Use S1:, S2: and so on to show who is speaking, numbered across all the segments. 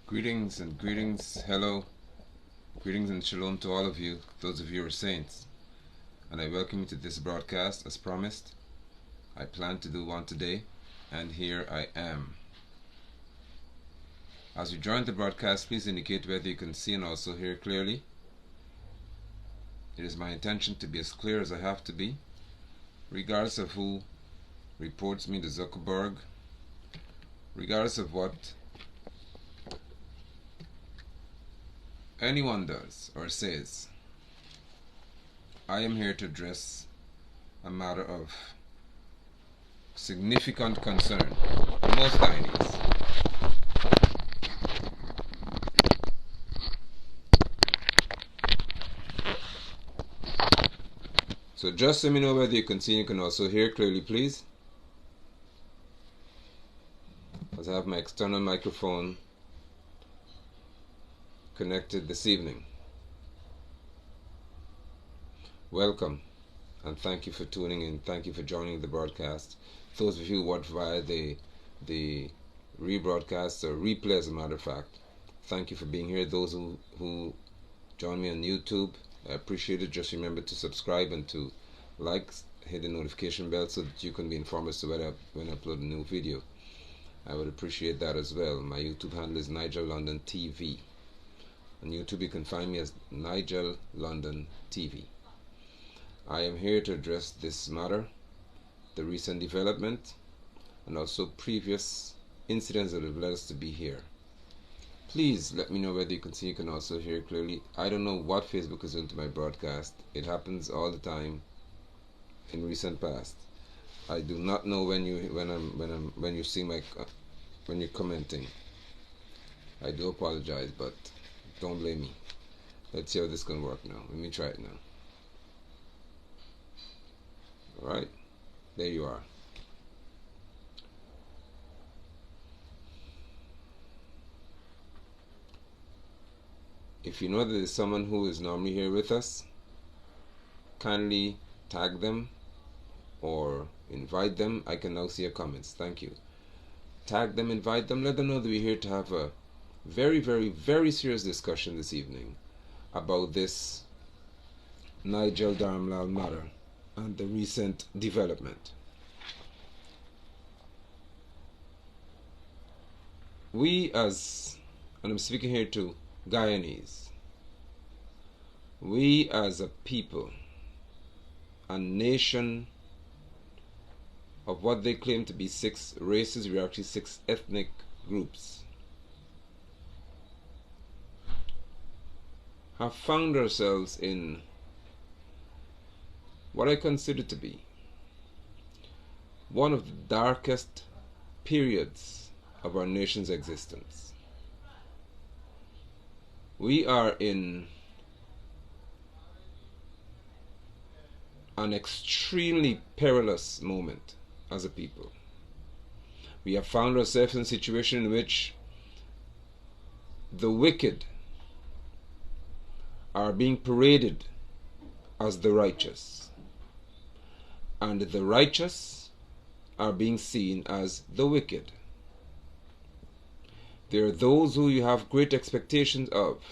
S1: Greetings, hello, greetings and shalom to all of you, those of you who are saints, and I welcome you to this broadcast as promised. I planned to do one today, and here I am. As you join the broadcast, please indicate whether you can see and also hear clearly. It is my intention to be as clear as I have to be, regardless of who reports me to Zuckerberg, regardless of what anyone does or says. I am here to address a matter of significant concern to most Guyanese. So just let me know whether you can see and can also hear clearly, please. As I have my external microphone connected this evening. Welcome and thank you for tuning in. Thank you for joining the broadcast. Those of you who watch via the rebroadcast or replay, as a matter of fact, thank you for being here. Those who join me on YouTube, I appreciate it. Just remember to subscribe and to like, hit the notification bell so that you can be informed as to when I upload a new video. I would appreciate that as well. My YouTube handle is Nigel London TV. On YouTube you can find me as Nigel London TV. I am here to address this matter, the recent development, and also previous incidents that have led us to be here. Please let me know whether you can see, you can also hear clearly. I don't know what Facebook is doing to my broadcast. It happens all the time in recent past. I do not know when you see my when you're commenting. I do apologize, but don't blame me. Let's see how this can work now. Let me try it now. Alright, there you are. If you know that there's someone who is normally here with us, kindly tag them or invite them. I can now see your comments. Thank you. Tag them, invite them, let them know that we're here to have a very, very, very serious discussion this evening about this Nigel Dharamlall matter and the recent development. We and I'm speaking here to Guyanese, we as a people, a nation of what they claim to be 6 races, we are actually 6 ethnic groups, have found ourselves in what I consider to be one of the darkest periods of our nation's existence. We are in an extremely perilous moment as a people. We have found ourselves in a situation in which the wicked are being paraded as the righteous, and the righteous are being seen as the wicked. There are those who you have great expectations of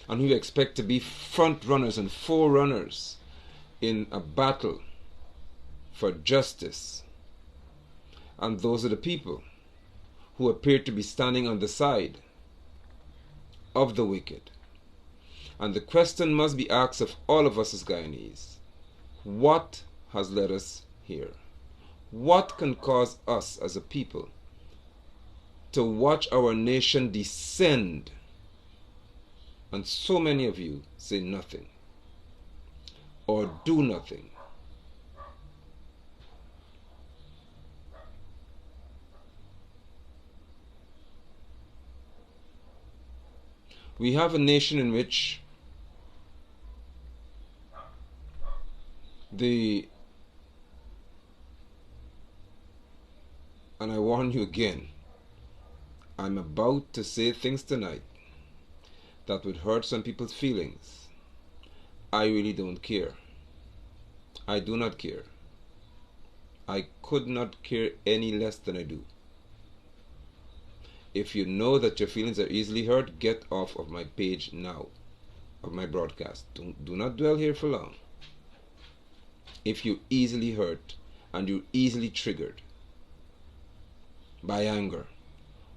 S1: and who you expect to be front runners and forerunners in a battle for justice, and those are the people who appear to be standing on the side of the wicked. And the question must be asked of all of us as Guyanese: what has led us here? What can cause us as a people to watch our nation descend and so many of you say nothing or do nothing? We have a nation in which and I warn you again, I'm about to say things tonight that would hurt some people's feelings. I really don't care. I do not care. I could not care any less than I do. If you know that your feelings are easily hurt, get off of my page now, of my broadcast. Do not dwell here for long. If you're easily hurt and you're easily triggered by anger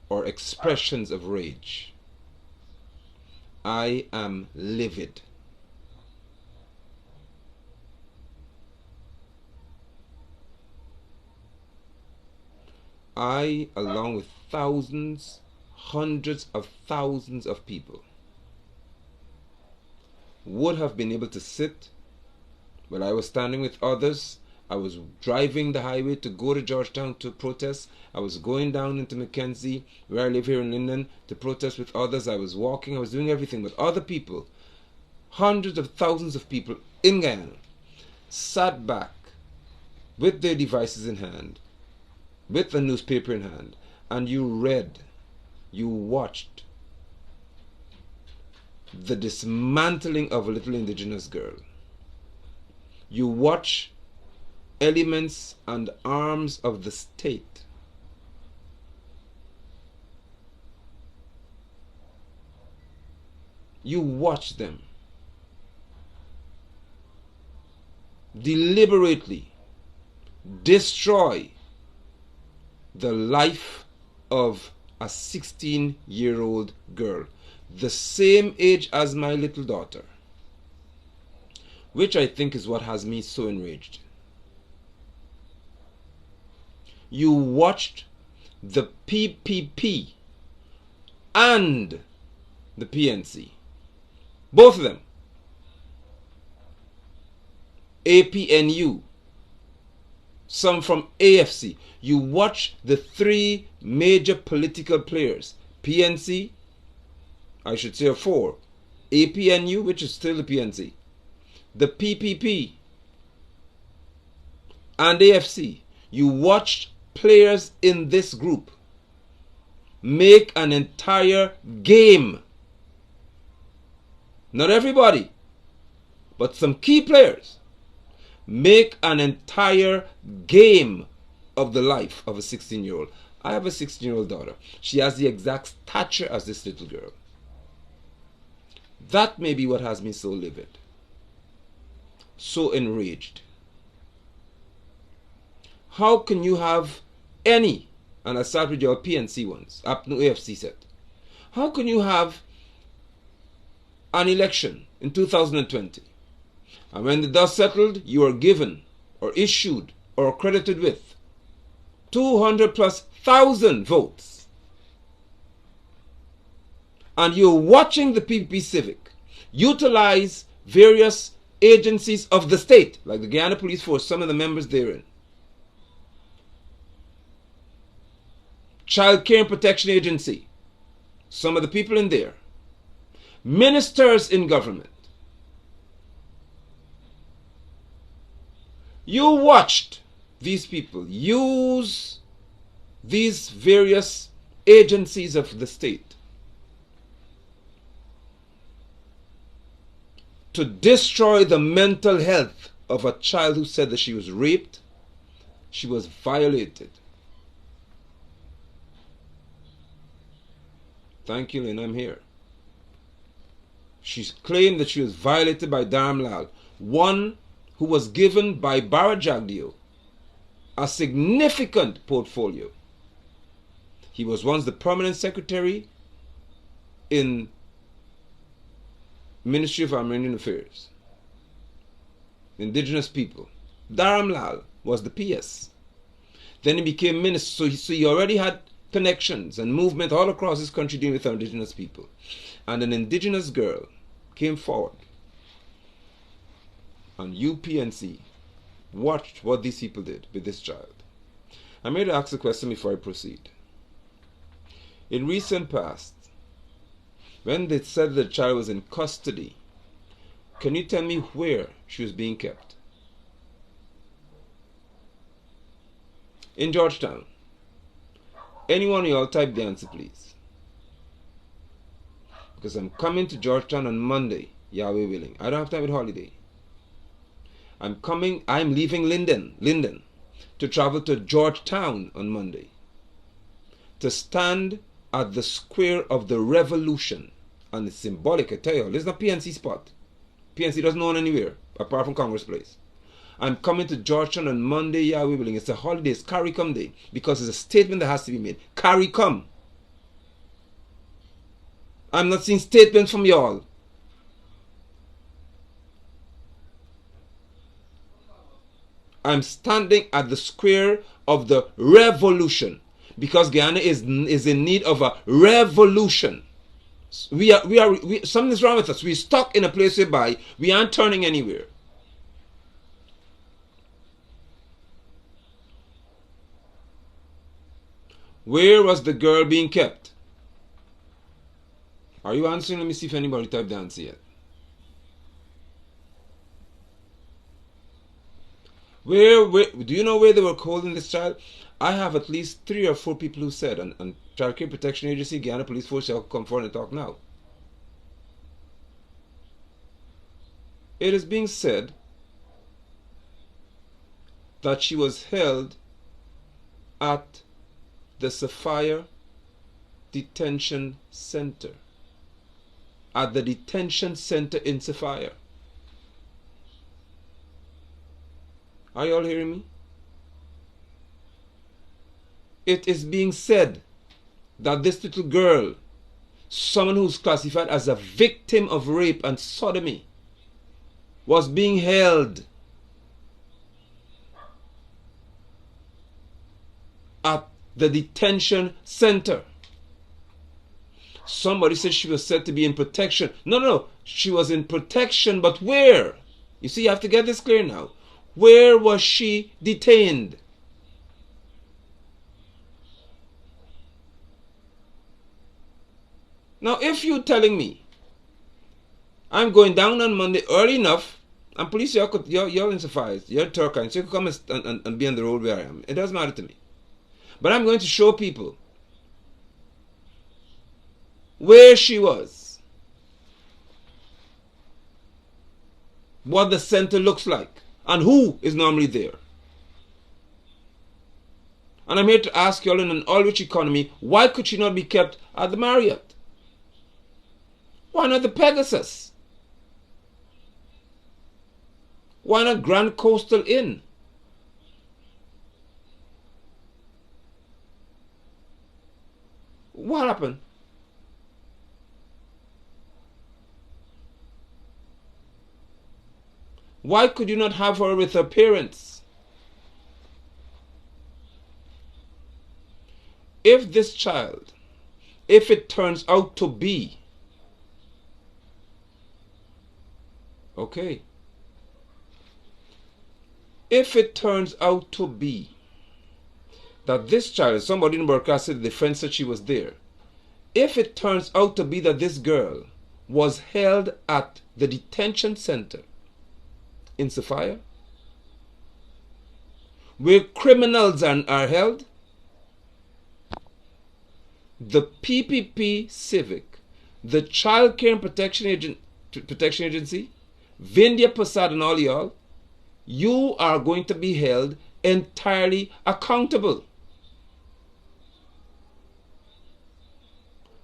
S1: or expressions of rage, I am livid. I, along with thousands, hundreds of thousands of people, would have been able to sit while I was standing with others. I was driving the highway to go to Georgetown to protest. I was going down into Mackenzie, where I live here in Linden, to protest with others. I was walking, I was doing everything. But other people, hundreds of thousands of people in Guyana, sat back with their devices in hand, with the newspaper in hand, and you read, you watched the dismantling of a little indigenous girl. You watch elements and arms of the state you watch them deliberately destroy the life of a 16-year-old girl, the same age as my little daughter, which I think is what has me so enraged. You watched the PPP and the PNC, both of them, APNU, some from AFC. You watch the three major political players, PNC, I should say four, APNU, which is still the PNC, the PPP, and AFC. You watched players in this group make an entire game. Not everybody, but some key players make an entire game of the life of a 16-year-old. I have a 16-year-old daughter. She has the exact stature as this little girl. That may be what has me so livid, so enraged. How can you have any, and I start with your PNC ones, APNU AFC set. How can you have an election in 2020, and when the dust settled, you are given or issued or credited with 200,000+ votes, and you're watching the PPP Civic utilize various agencies of the state, like the Guyana Police Force, some of the members therein, Child Care and Protection Agency, some of the people in there, ministers in government. You watched these people use these various agencies of the state to destroy the mental health of a child who said that she was raped, she was violated. Thank you, Lynn, I'm here. She claimed that she was violated by Dharamlall, one who was given by Barajagdio a significant portfolio. He was once the permanent secretary in Ministry of Amerindian Affairs, Indigenous People. Dharamlall was the PS. Then he became minister, so he already had connections and movement all across this country dealing with our indigenous people. And an indigenous girl came forward, and UPNC watched what these people did with this child. I'm going to ask a question before I proceed. In recent past, when they said the child was in custody, can you tell me where she was being kept? In Georgetown. Anyone of y'all type the answer, please. Because I'm coming to Georgetown on Monday, Yahweh willing. I don't have time with holiday. I'm leaving Linden, to travel to Georgetown on Monday, to stand at the square of the Revolution. And it's symbolic, I tell you. This is not PNC spot. PNC doesn't own anywhere apart from Congress Place. I'm coming to Georgetown on Monday, Yahweh willing. It's a holiday, it's Carry Come Day. Because it's a statement that has to be made. Carry Come. I'm not seeing statements from y'all. I'm standing at the square of the Revolution. Because Guyana is in need of a revolution. Something's wrong with us. We're stuck in a place whereby we aren't turning anywhere. Where was the girl being kept? Are you answering? Let me see if anybody typed the answer yet. Where do you know where they were holding this child? I have at least 3 or 4 people who said, and Child Care Protection Agency, Guyana Police Force shall come forward and talk now. It is being said that she was held at the Sapphire Detention Center. At the detention center in Sapphire. Are you all hearing me? It is being said that this little girl, someone who's classified as a victim of rape and sodomy, was being held at the detention center. Somebody said she was said to be in protection. No. She was in protection, but where? You see, you have to get this clear now. Where was she detained? Now, if you're telling me I'm going down on Monday early enough, and police, you're in Sapphire, you're Turkine, so you can come and be on the road where I am. It doesn't matter to me. But I'm going to show people where she was, what the center looks like, and who is normally there. And I'm here to ask you all, in an oil-rich economy, why could she not be kept at the Marriott? Why not the Pegasus? Why not Grand Coastal Inn? What happened? Why could you not have her with her parents? If this child, if it turns out to be, okay, if it turns out to be that this child, somebody in broadcast said the defense said she was there. If it turns out to be that this girl was held at the detention center in Sapphire, where criminals are held, the PPP Civic, the Child Care and Protection Agency, Vindhya Prasad and all y'all, you are going to be held entirely accountable.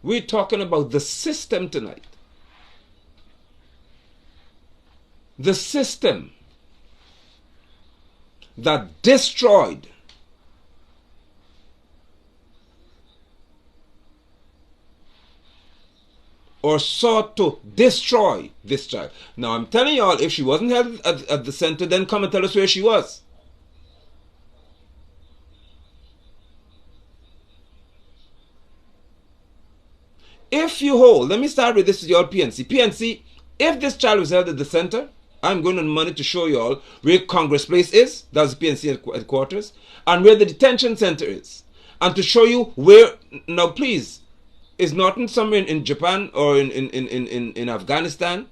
S1: We're talking about the system tonight. The system that destroyed or sought to destroy this child. Now I'm telling y'all, if she wasn't held at the center, then come and tell us where she was. If you hold, let me start with this, your PNC. PNC, if this child was held at the center, I'm going on Monday to show you all where Congress Place is, that's PNC headquarters, and where the detention center is. And to show you where, now please, is Norton somewhere in Japan or in Afghanistan?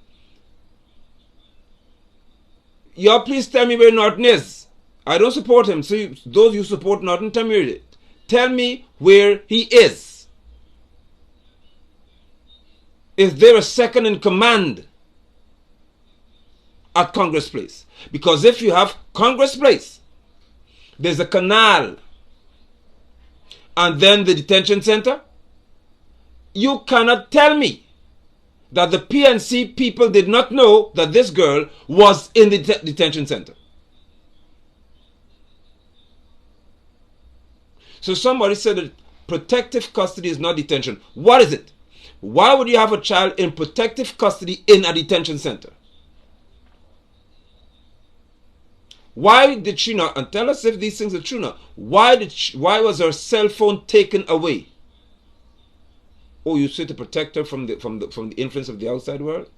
S1: Y'all please tell me where Norton is. I don't support him, so those you support Norton, tell me where it. Tell me where he is. Is there a second in command at Congress Place? Because if you have Congress Place, there's a canal, and then the detention center, You cannot tell me that the PNC people did not know that this girl was in the detention center. So somebody said that protective custody is not detention. What is it? Why would you have a child in protective custody in a detention center? Why did she not? And tell us if these things are true now. Why was her cell phone taken away? Oh, you say to protect her from the influence of the outside world?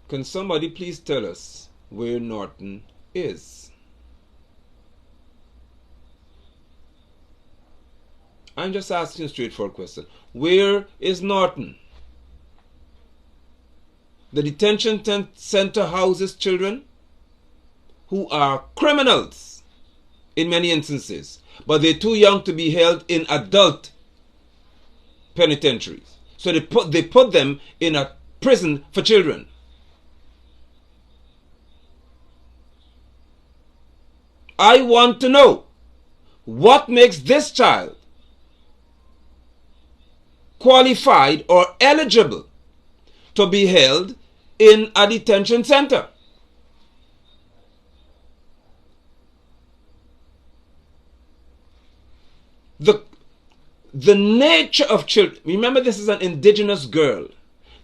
S1: Can somebody please tell us where Norton is? I'm just asking a straightforward question. Where is Norton? The detention center houses children who are criminals in many instances, but they're too young to be held in adult penitentiaries. So they put them in a prison for children. I want to know what makes this child qualified or eligible to be held in a detention center. The nature of children. Remember, this is an indigenous girl.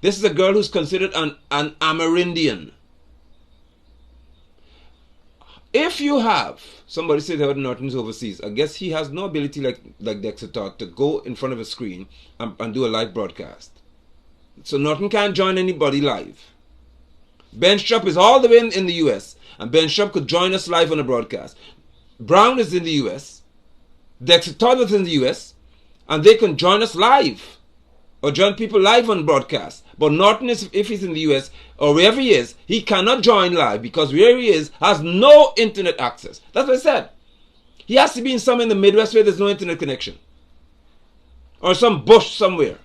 S1: This is a girl who's considered an Amerindian. If you have somebody say that Norton's overseas, I guess he has no ability like Dexter taught to go in front of a screen and do a live broadcast. So Norton can't join anybody live. Ben Strupp is all the way in the US, and Ben Strupp could join us live on a broadcast. Brown is in the US, Dexter Todd is in the US, and they can join us live or join people live on broadcast. But Norton, if he's in the US or wherever he is, he cannot join live because where he is has no internet access. That's what I said. He has to be in somewhere in the Midwest where there's no internet connection, or some bush somewhere.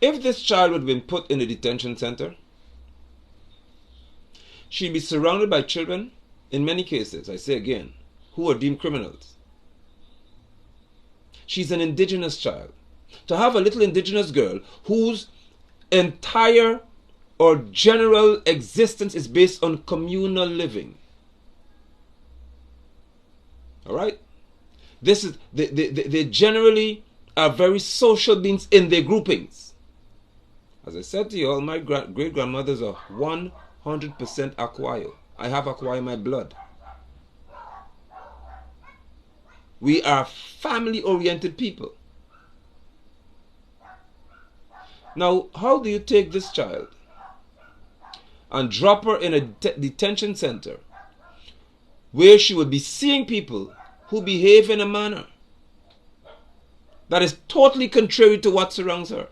S1: If this child would have been put in a detention center, she'd be surrounded by children, in many cases, I say again, who are deemed criminals. She's an indigenous child. To have a little indigenous girl whose entire or general existence is based on communal living. All this is they generally are very social beings in their groupings. As I said to you all, my great grandmothers are 100% Akwayo. I have Akwayo in my blood. We are family-oriented people. Now, how do you take this child and drop her in a detention center where she would be seeing people who behave in a manner that is totally contrary to what surrounds her?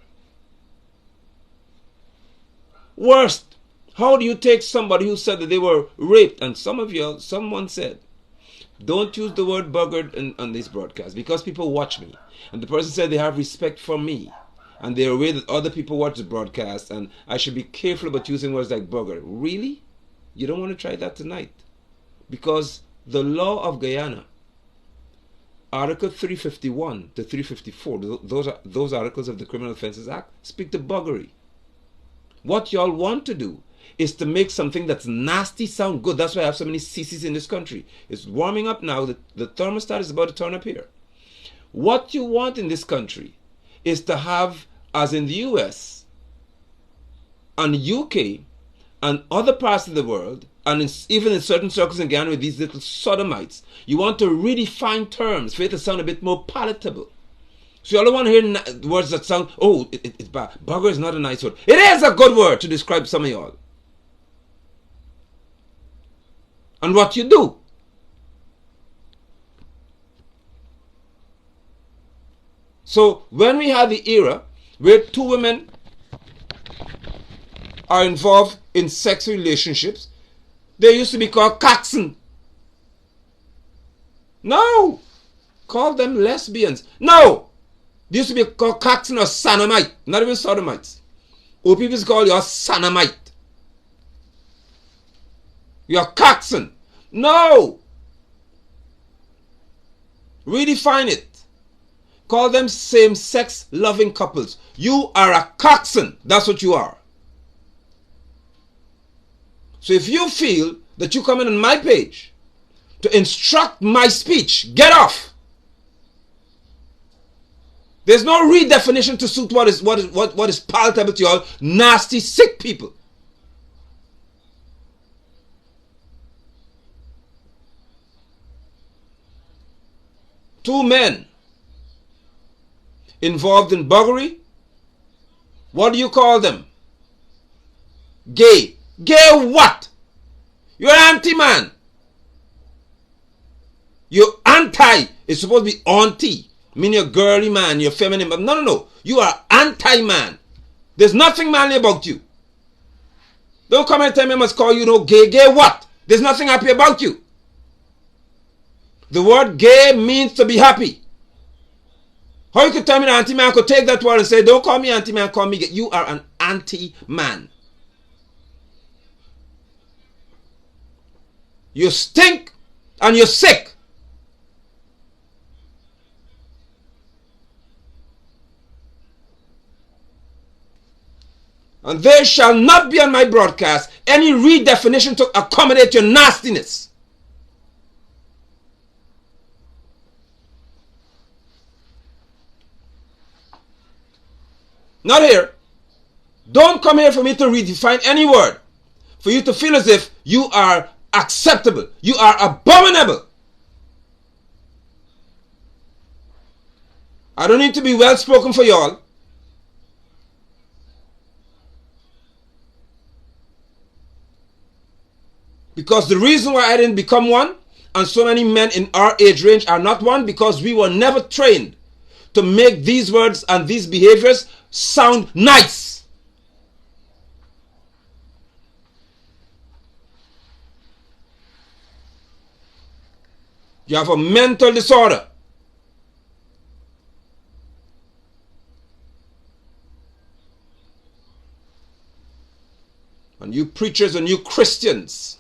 S1: Worst, how do you take somebody who said that they were raped? And someone said, don't use the word buggered on this broadcast because people watch me. And the person said they have respect for me, and they're aware that other people watch the broadcast, and I should be careful about using words like bugger. Really? You don't want to try that tonight? Because the law of Guyana, Article 351 to 354, those articles of the Criminal Offences Act, speak to buggery. What y'all want to do is to make something that's nasty sound good. That's why I have so many CCs in this country. It's warming up now. The thermostat is about to turn up here. What you want in this country is to have, as in the US and UK and other parts of the world, and even in certain circles in Ghana with these little sodomites, you want to redefine terms for it to sound a bit more palatable. So you all don't want to hear words that sound, oh, it's bad. Bugger is not a nice word. It is a good word to describe some of y'all. And what you do. So when we had the era where two women are involved in sex relationships, they used to be called coxswain. No. Call them lesbians. No. They used to be called coxswain or sodomite. Not even sodomites. Or people call you a sodomite. You're coxswain. No. Redefine it. Call them same-sex loving couples. You are a coxswain. That's what you are. So if you feel that you come in on my page to instruct my speech, get off. There's no redefinition to suit what is palatable to y'all nasty, sick people. Two men involved in buggery. What do you call them? Gay. Gay what? You're an anti-man. You're anti. It's supposed to be auntie. Meaning you're girly man, you're feminine. But no. You are anti-man. There's nothing manly about you. Don't come and tell me I must call you no gay. Gay what? There's nothing happy about you. The word gay means to be happy. How you could tell me the anti-man could take that word and say, don't call me anti-man, call me gay. You are an anti-man. You stink and you're sick. And there shall not be on my broadcast any redefinition to accommodate your nastiness. Not here. Don't come here for me to redefine any word. For you to feel as if you are acceptable. You are abominable. I don't need to be well spoken for y'all. Because the reason why I didn't become one, and so many men in our age range are not one, because we were never trained to make these words and these behaviors sound nice. You have a mental disorder. And you preachers and you Christians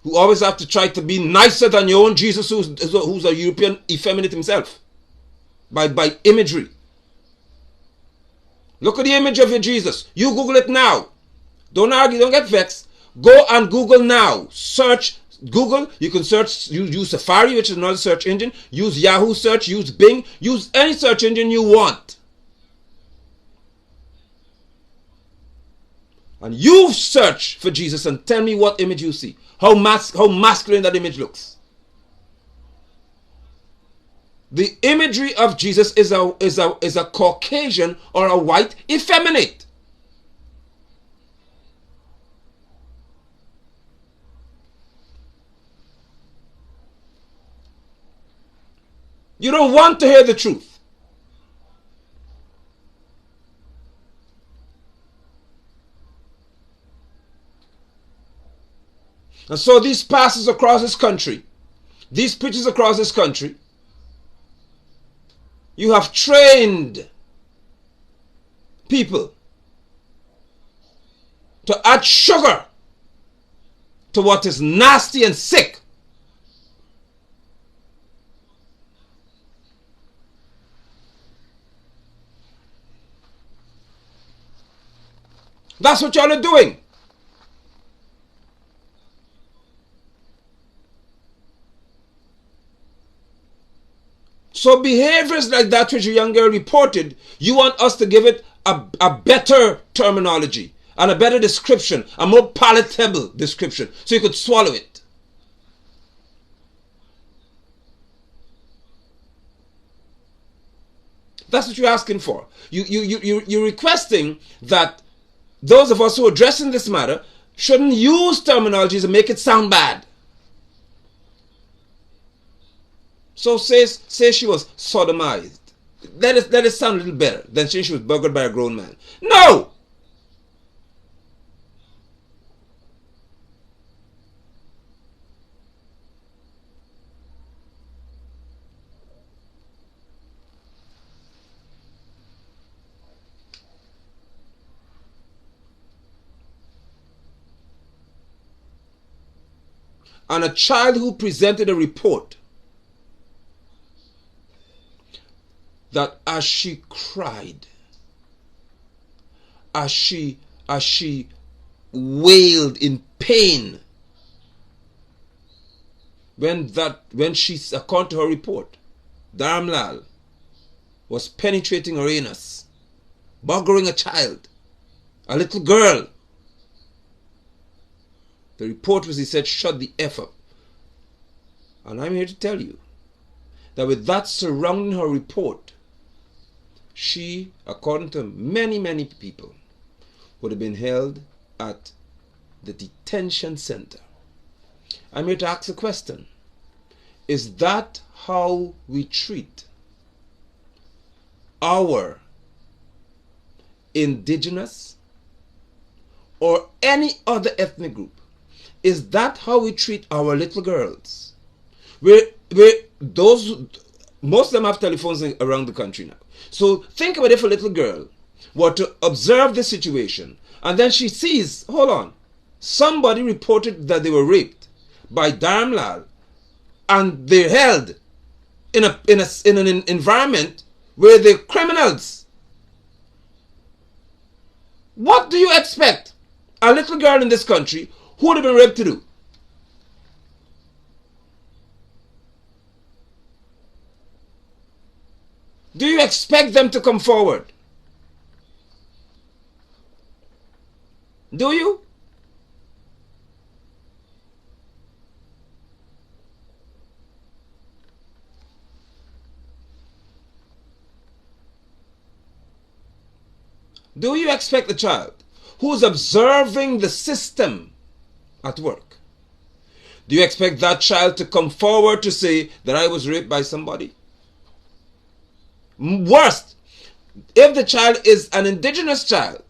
S1: who always have to try to be nicer than your own Jesus, who's a European effeminate himself, by imagery. Look at the image of your Jesus. You Google it now. Don't argue, don't get vexed. Go and Google now. Search Google. You can search, use Safari, which is another search engine. Use Yahoo search, use Bing. Use any search engine you want. And you search for Jesus and tell me what image you see. How masculine that image looks. The imagery of Jesus is a Caucasian or a white effeminate. You don't want to hear the truth. And so these pastors across this country, these preachers across this country, you have trained people to add sugar to what is nasty and sick. That's what y'all are doing. So behaviors like that which a young girl reported, you want us to give it a better terminology and a better description, a more palatable description, so you could swallow it. That's what you're asking for. You're requesting that those of us who are addressing this matter shouldn't use terminologies and make it sound bad. So say she was sodomized. Let it sound a little better than saying she was buggered by a grown man. No! and a child who presented a report that as she cried, as she wailed in pain, when she, according to her report, Dharamlall was penetrating her anus, buggering a child, a little girl. The report was, he said, shut the F up. And I'm here to tell you that with that surrounding her report, she, according to many people, would have been held at the detention center. I'm here to ask a question. Is that how we treat our indigenous or any other ethnic group? Is that how we treat our little girls? Most of them have telephones around the country now. So think about if a little girl were to observe this situation and then she sees, hold on, somebody reported that they were raped by Dharamlall and they're held in an environment where they're criminals. What do you expect a little girl in this country who would have been raped to do? Do you expect them to come forward? Do you? Do you expect the child who's observing the system at work, do you expect that child to come forward to say that I was raped by somebody? Worst, if the child is an indigenous child,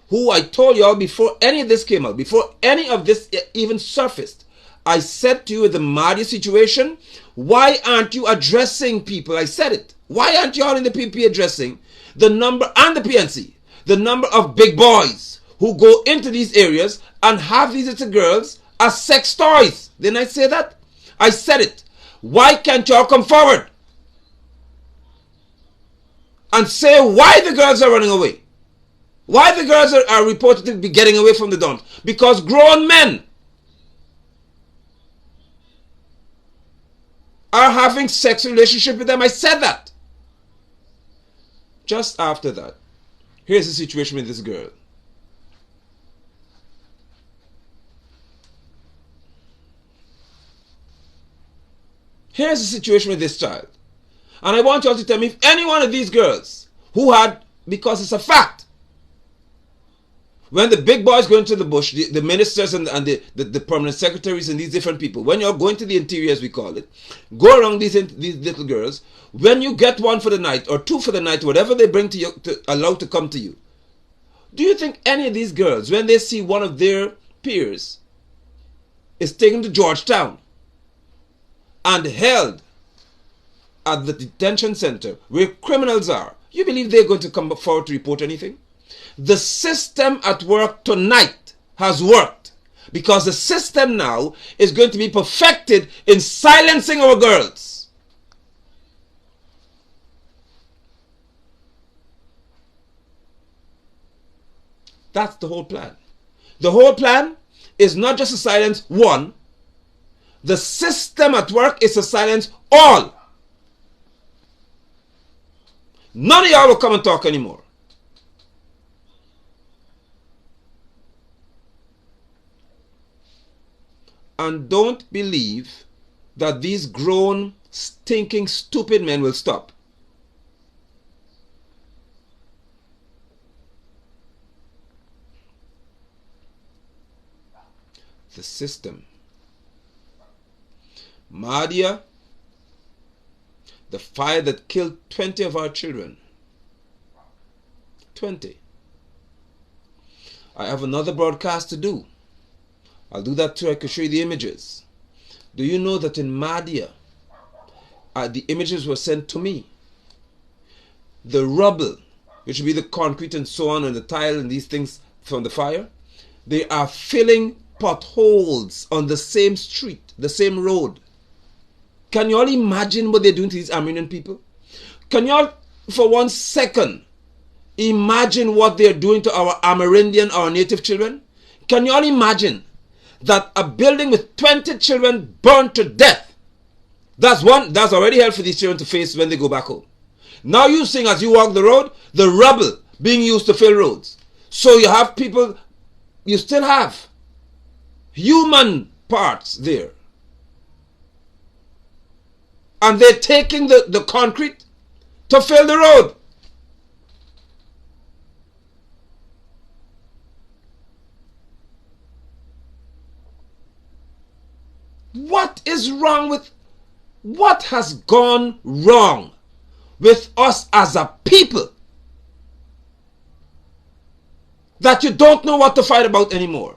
S1: who I told y'all before any of this came out, before any of this even surfaced, I said to you with the Mahdia situation, why aren't you addressing people? I said it. Why aren't y'all in the PP addressing the number, and the PNC, the number of big boys who go into these areas and have these little girls as sex toys? Didn't I say that? I said it. Why can't y'all come forward and say why the girls are running away? Why the girls are reported to be getting away from the dumps? Because grown men are having sex relationship with them. I said that. Just after that, here's the situation with this girl. Here's the situation with this child. And I want you all to tell me if any one of these girls who had, because it's a fact, when the big boys go into the bush, the ministers and the permanent secretaries and these different people, when you're going to the interior, as we call it, go around these little girls, when you get one for the night or two for the night, whatever they bring to you, to allow to come to you, do you think any of these girls, when they see one of their peers is taken to Georgetown and held at the detention center where criminals are, you believe they're going to come forward to report anything? The system at work tonight has worked because the system now is going to be perfected in silencing our girls. That's the whole plan. The whole plan is not just to silence one. The system at work is to silence all. None of y'all will come and talk anymore. And don't believe that these grown, stinking, stupid men will stop. The system. Mahdia, the fire that killed 20 of our children. 20. I have another broadcast to do. I'll do that too. I can show you the images. Do you know that in Mahdia, the images were sent to me? The rubble, which would be the concrete and so on, and the tile and these things from the fire, they are filling potholes on the same street, the same road. Can you all imagine what they're doing to these Armenian people? Can you all, for 1 second, imagine what they're doing to our Amerindian, our native children? Can you all imagine that a building with 20 children burned to death? That's already hell for these children to face when they go back home. Now you seeing, as you walk the road, the rubble being used to fill roads. So you have people, you still have human parts there. And they're taking the concrete to fill the road. What is wrong with, what has gone wrong with us as a people that you don't know what to fight about anymore?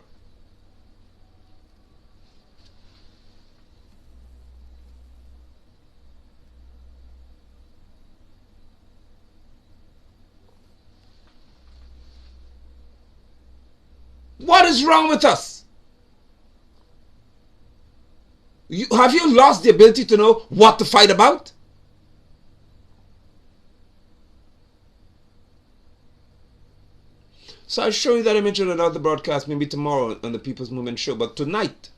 S1: What is wrong with us? Have you lost the ability to know what to fight about? So I'll show you that image in another broadcast, maybe tomorrow on the People's Movement show. But tonight,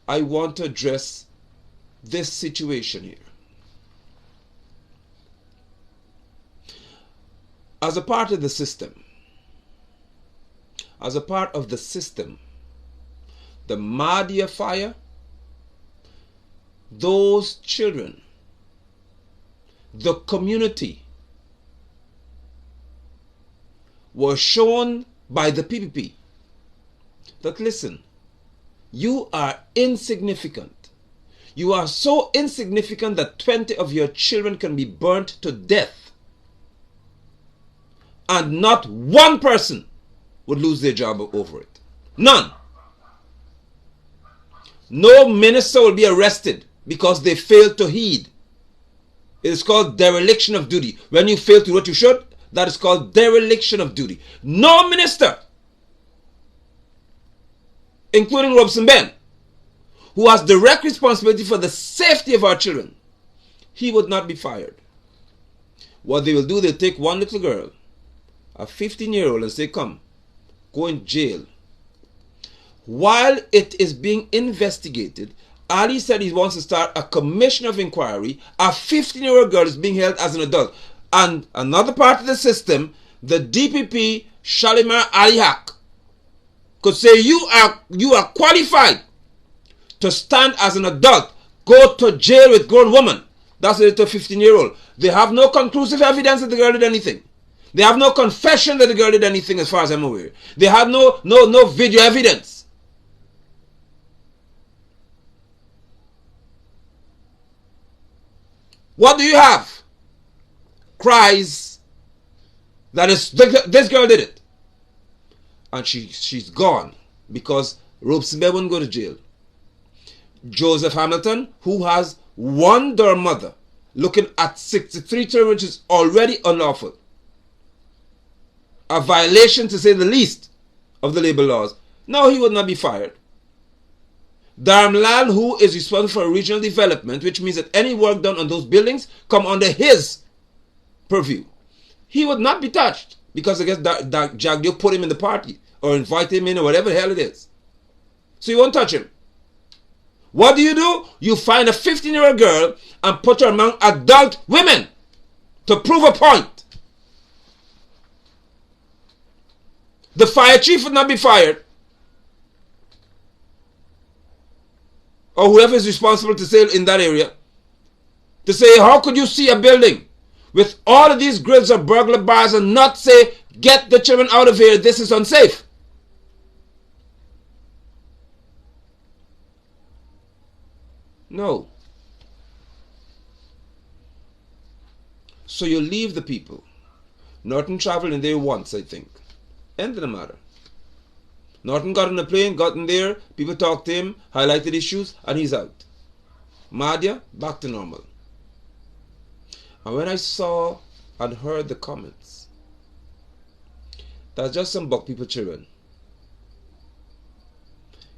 S1: I want to address this situation here. As a part of the system, the Mahdia fire, those children, the community, were shown by the PPP that, listen, you are insignificant. You are so insignificant that 20 of your children can be burnt to death, and not one person would lose their job over it. None. No minister will be arrested because they failed to heed. It is called dereliction of duty. When you fail to do what you should, that is called dereliction of duty. No minister, including Robson Ben, who has direct responsibility for the safety of our children, he would not be fired. What they will do, they'll take one little girl, a 15-year-old, and say, come, go in jail. While it is being investigated, Ali said he wants to start a commission of inquiry. A 15-year-old girl is being held as an adult. And another part of the system, the DPP, Shalimar Ali Haq, could say, you are qualified to stand as an adult. Go to jail with grown woman. That's a little 15-year-old. They have no conclusive evidence that the girl did anything. They have no confession that the girl did anything, as far as I'm aware. They have no video evidence. What do you have? Cries that this girl did it. And she's gone because Robespierre wouldn't go to jail. Joseph Hamilton, who has one door mother, looking at 63 children, which is already unlawful. A violation, to say the least, of the labor laws. No, he would not be fired. Dharamlall, who is responsible for regional development, which means that any work done on those buildings come under his purview, he would not be touched, because I guess that Jagdio put him in the party or invite him in or whatever the hell it is. So you won't touch him. What do? You find a 15-year-old girl and put her among adult women to prove a point. The fire chief would not be fired, or whoever is responsible to say in that area, to say, how could you see a building with all of these grills of burglar bars and not say, get the children out of here, this is unsafe? No. So you leave the people. Norton traveled in there once, I think. End of the matter. Norton got on a plane, got in there, people talked to him, highlighted issues, and he's out. Mahdia, back to normal. And when I saw and heard the comments, that's just some buck people children.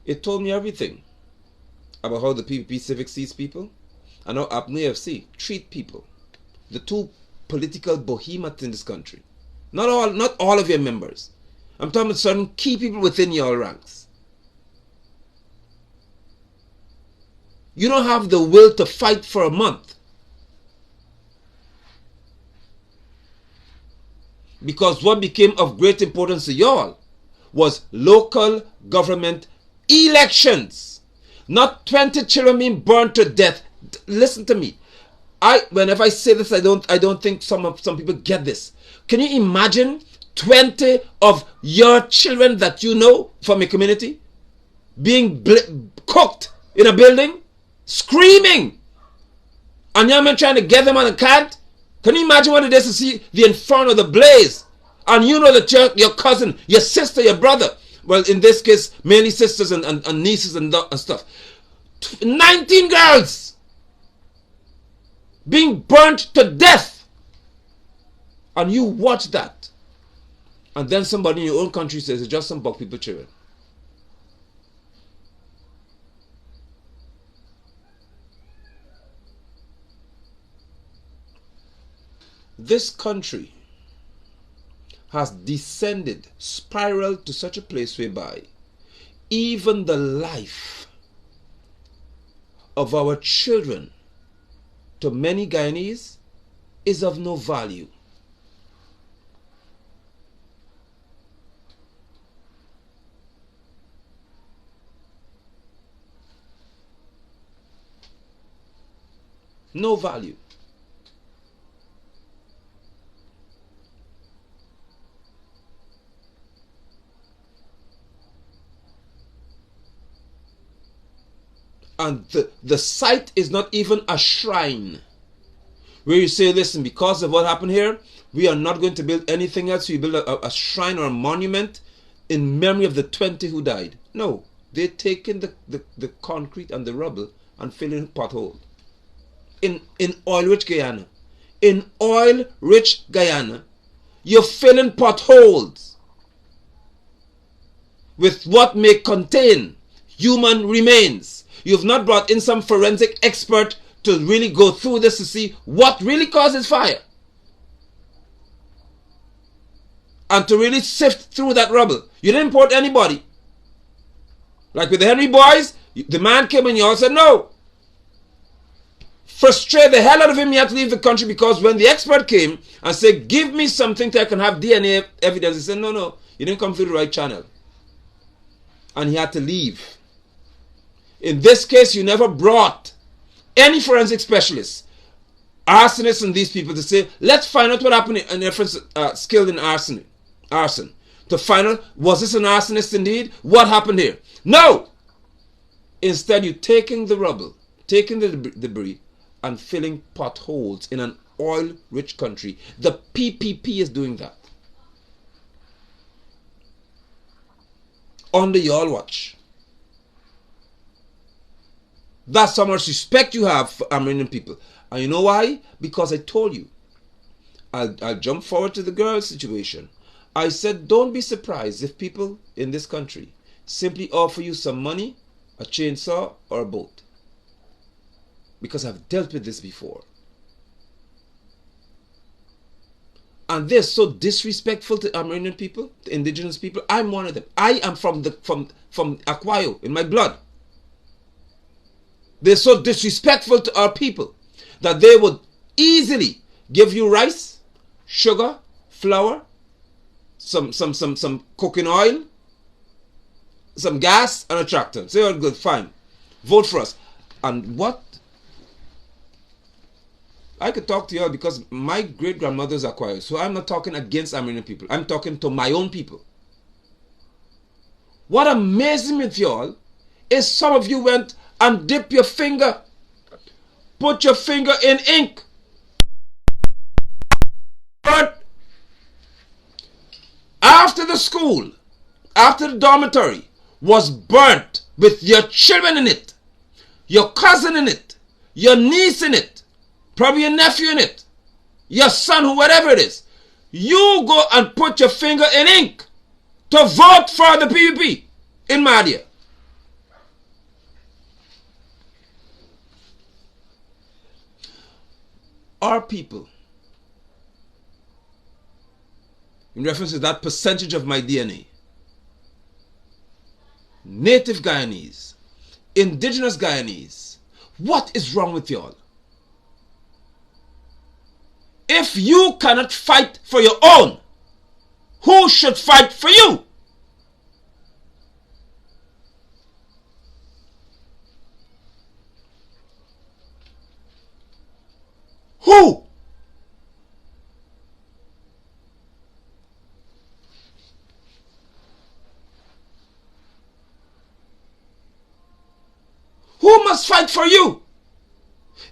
S1: It told me everything about how the PPP Civic sees people and how APNU FC treat people. The two political behemoths in this country. Not all of your members. I'm talking about certain key people within your ranks. You don't have the will to fight for a month. Because what became of great importance to y'all was local government elections. Not 20 children being burned to death. Listen to me. Whenever I say this, I don't think some people get this. Can you imagine 20 of your children that you know from a community being cooked in a building, screaming, and young men trying to get them and they can't? Can you imagine what it is to see the inferno, the blaze, and you know that your cousin, your sister, your brother, well, in this case, mainly sisters and nieces and stuff, 19 girls being burnt to death, and you watch that, and then somebody in your own country says it's just some buck people children. This country has descended, spiraled to such a place whereby even the life of our children, to many Guyanese, is of no value. No value. And the site is not even a shrine where you say, listen, because of what happened here, we are not going to build anything else. We build a shrine or a monument in memory of the 20 who died. No, they're taking the concrete and the rubble and filling potholes. In oil-rich Guyana. In oil-rich Guyana, you're filling potholes with what may contain human remains. You've not brought in some forensic expert to really go through this to see what really causes fire. And to really sift through that rubble. You didn't import anybody. Like with the Henry boys, the man came and you all said no. Frustrate the hell out of him, he had to leave the country because when the expert came and said, give me something that I can have DNA evidence, he said, no, you didn't come through the right channel. And he had to leave. In this case, you never brought any forensic specialists, arsonists and these people to say, let's find out what happened in reference skilled in arson. To find out, was this an arsonist indeed? What happened here? No! Instead, you're taking the rubble, taking the debris, and filling potholes in an oil-rich country. The PPP is doing that. Under your watch. That's how much respect you have for Amerindian people. And you know why? Because I told you. I'll jump forward to the girl situation. I said, don't be surprised if people in this country simply offer you some money, a chainsaw, or a boat. Because I've dealt with this before. And they're so disrespectful to Amerindian people, to indigenous people. I'm one of them. I am from Akwayo, in my blood. They're so disrespectful to our people that they would easily give you rice, sugar, flour, some cooking oil, some gas, and a tractor. Say, oh, good, fine. Vote for us. And what? I could talk to you all because my great-grandmother's Akwayo. So I'm not talking against Amerindian people. I'm talking to my own people. What amazes me with you all is some of you went and dip your finger, put your finger in ink, but after the school, after the dormitory was burnt with your children in it, your cousin in it, your niece in it, probably your nephew in it, your son, who whatever it is, you go and put your finger in ink to vote for the PPP in Mahdia. our people, in reference to that percentage of my DNA, native Guyanese, indigenous Guyanese, what is wrong with y'all? If you cannot fight for your own, who should fight for you? Who? Who must fight for you?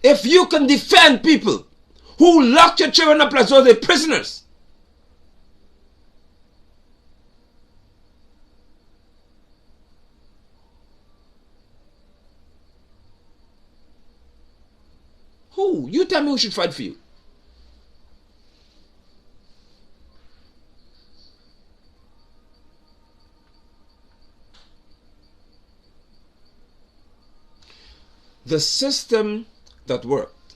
S1: If you can defend people who lock your children up as though they're prisoners, who? You tell me who should fight for you. The system that worked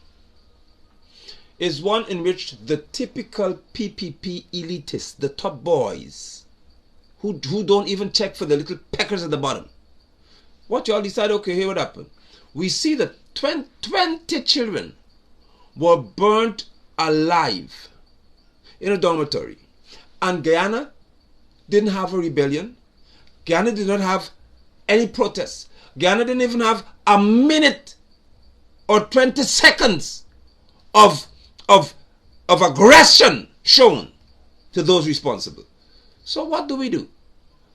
S1: is one in which the typical PPP elitists, the top boys, who don't even check for the little peckers at the bottom. What y'all decide, okay, here what happened. We see that 20 children were burnt alive in a dormitory. And Guyana didn't have a rebellion. Guyana did not have any protests. Guyana didn't even have a minute or 20 seconds of aggression shown to those responsible. So what do?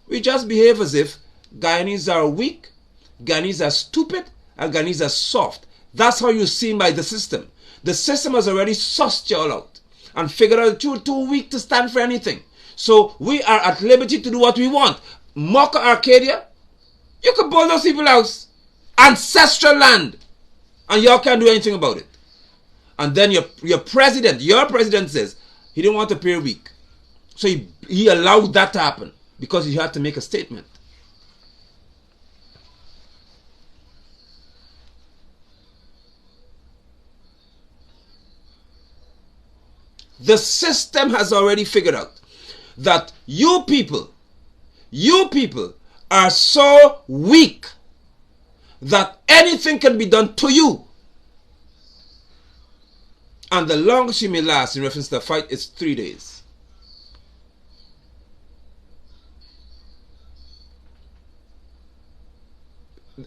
S1: We just behave as if Guyanese are weak, Guyanese are stupid, and Guyanese are soft. That's how you're seen by the system. The system has already sussed you all out and figured out that you're too weak to stand for anything. So we are at liberty to do what we want. Mocha Arcadia, you can build those people's house. Ancestral land. And y'all can't do anything about it. And then your president says he didn't want to pay a week. So he allowed that to happen because he had to make a statement. The system has already figured out that you people are so weak that anything can be done to you. And the longest you may last in reference to the fight is 3 days.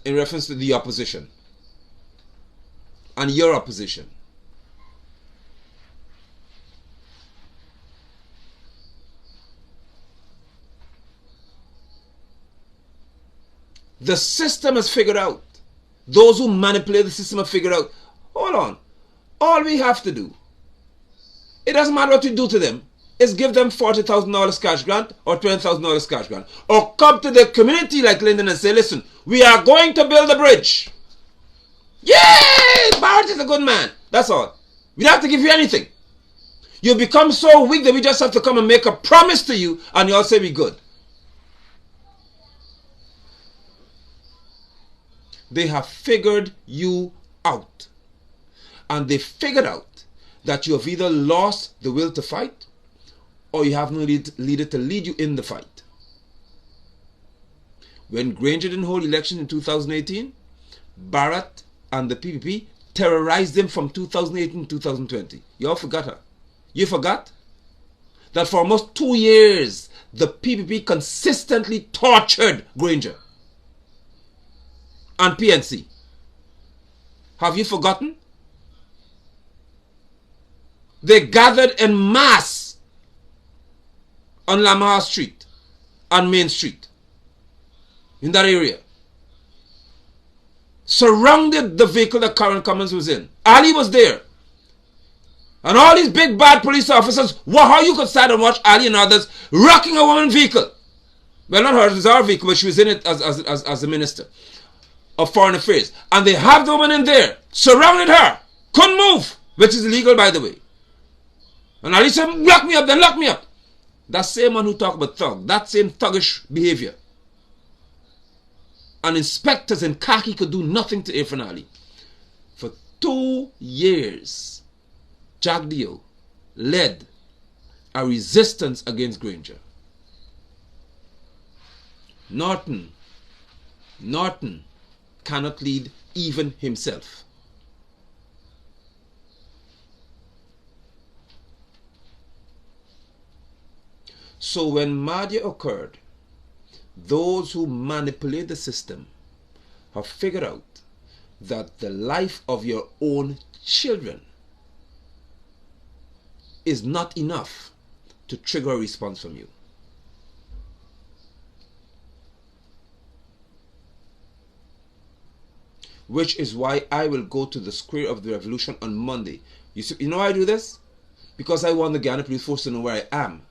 S1: In reference to the opposition and your opposition. The system has figured out. Those who manipulate the system have figured out. Hold on. All we have to do, it doesn't matter what we do to them, is give them $40,000 cash grant or $20,000 cash grant. Or come to the community like Lyndon and say, listen, we are going to build a bridge. Yay! Barrett is a good man. That's all. We don't have to give you anything. You become so weak that we just have to come and make a promise to you and you all say we good. They have figured you out. And they figured out that you have either lost the will to fight or you have no leader to lead you in the fight. When Granger didn't hold elections in 2018, Barrett and the PPP terrorized them from 2018 to 2020. You all forgot her. You forgot that for almost 2 years, the PPP consistently tortured Granger and PNC. Have you forgotten? They gathered en masse on Lamar Street and Main Street in that area. Surrounded the vehicle that Karen Cummins was in. Ali was there. And all these big bad police officers, how you could stand and watch Ali and others rocking a woman's vehicle. Well, not hers, it was our vehicle, but she was in it as a minister of Foreign Affairs. And they have the woman in there, surrounded her, couldn't move, which is illegal by the way. And Ali said, lock me up, then lock me up. That same one who talk about thug, that same thuggish behavior. And inspectors in khaki could do nothing to Irfan Ali. For 2 years, Jagdeo led a resistance against Granger. Norton cannot lead even himself. So when Mahdia occurred, those who manipulate the system have figured out that the life of your own children is not enough to trigger a response from you. Which is why I will go to the square of the revolution on Monday. You know why I do this? Because I want the Ghana police force to know where I am.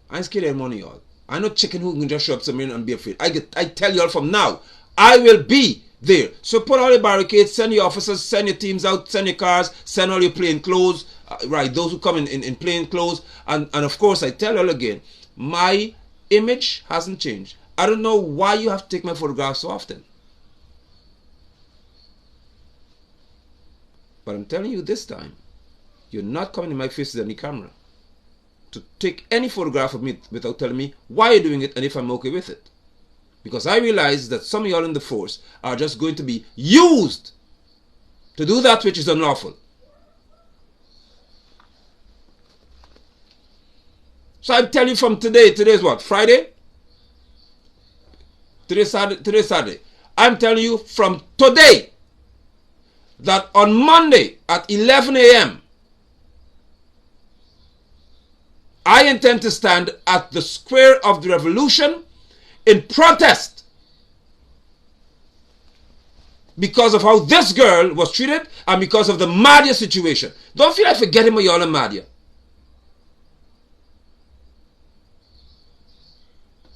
S1: I ain't scared of money, y'all. I'm not chicken who can just show up somewhere and be afraid. I tell y'all from now, I will be there. So put all your barricades, send your officers, send your teams out, send your cars, send all your plain clothes. Right, those who come in plain clothes. And of course, I tell y'all again, my image hasn't changed. I don't know why you have to take my photographs so often. But I'm telling you this time, you're not coming in my face with any camera to take any photograph of me without telling me why you're doing it and if I'm okay with it. Because I realize that some of y'all in the force are just going to be used to do that which is unlawful. So I'm telling you from today, today's what, Friday? Today's Saturday. I'm telling you from today that on Monday at 11 a.m. I intend to stand at the square of the revolution in protest because of how this girl was treated and because of the Mahdia situation. Don't feel like forgetting my y'all and Mahdia.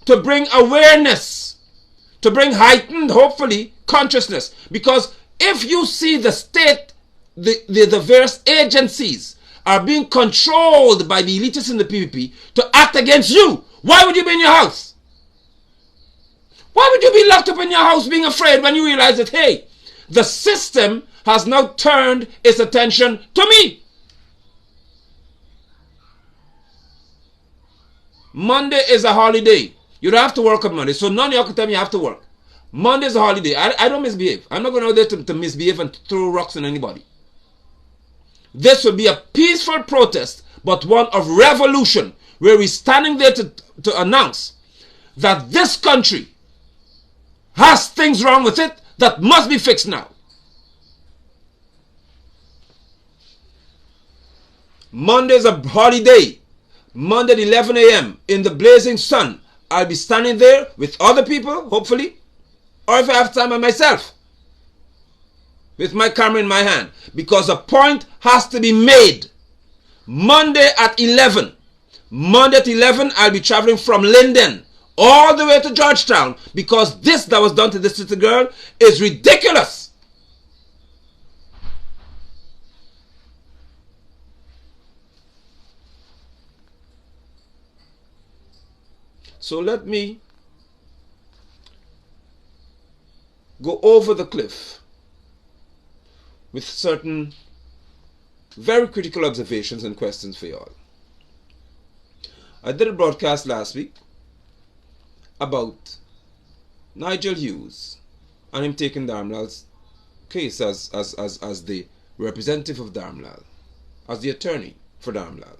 S1: To bring awareness, to bring heightened, hopefully, consciousness. Because if you see the state, the various agencies are being controlled by the elitists in the PPP to act against you, why would you be in your house? Why would you be locked up in your house being afraid when you realize that, hey, the system has now turned its attention to me? Monday is a holiday. You don't have to work on Monday. So none of y'all can tell me you have to work. Monday is a holiday. I don't misbehave. I'm not going out there to misbehave and throw rocks on anybody. This will be a peaceful protest, but one of revolution, where we're standing there to announce that this country has things wrong with it that must be fixed now. Monday is a holiday. Monday at 11 a.m. in the blazing sun. I'll be standing there with other people, hopefully, or if I have time by myself, with my camera in my hand, because a point has to be made. Monday at 11. Monday at 11, I'll be traveling from Linden all the way to Georgetown, because this that was done to this little girl is ridiculous. So let me go over the cliff with certain very critical observations and questions for y'all. I did a broadcast last week about Nigel Hughes and him taking Dharamlall's case as the representative of Dharamlall, as the attorney for Dharamlall.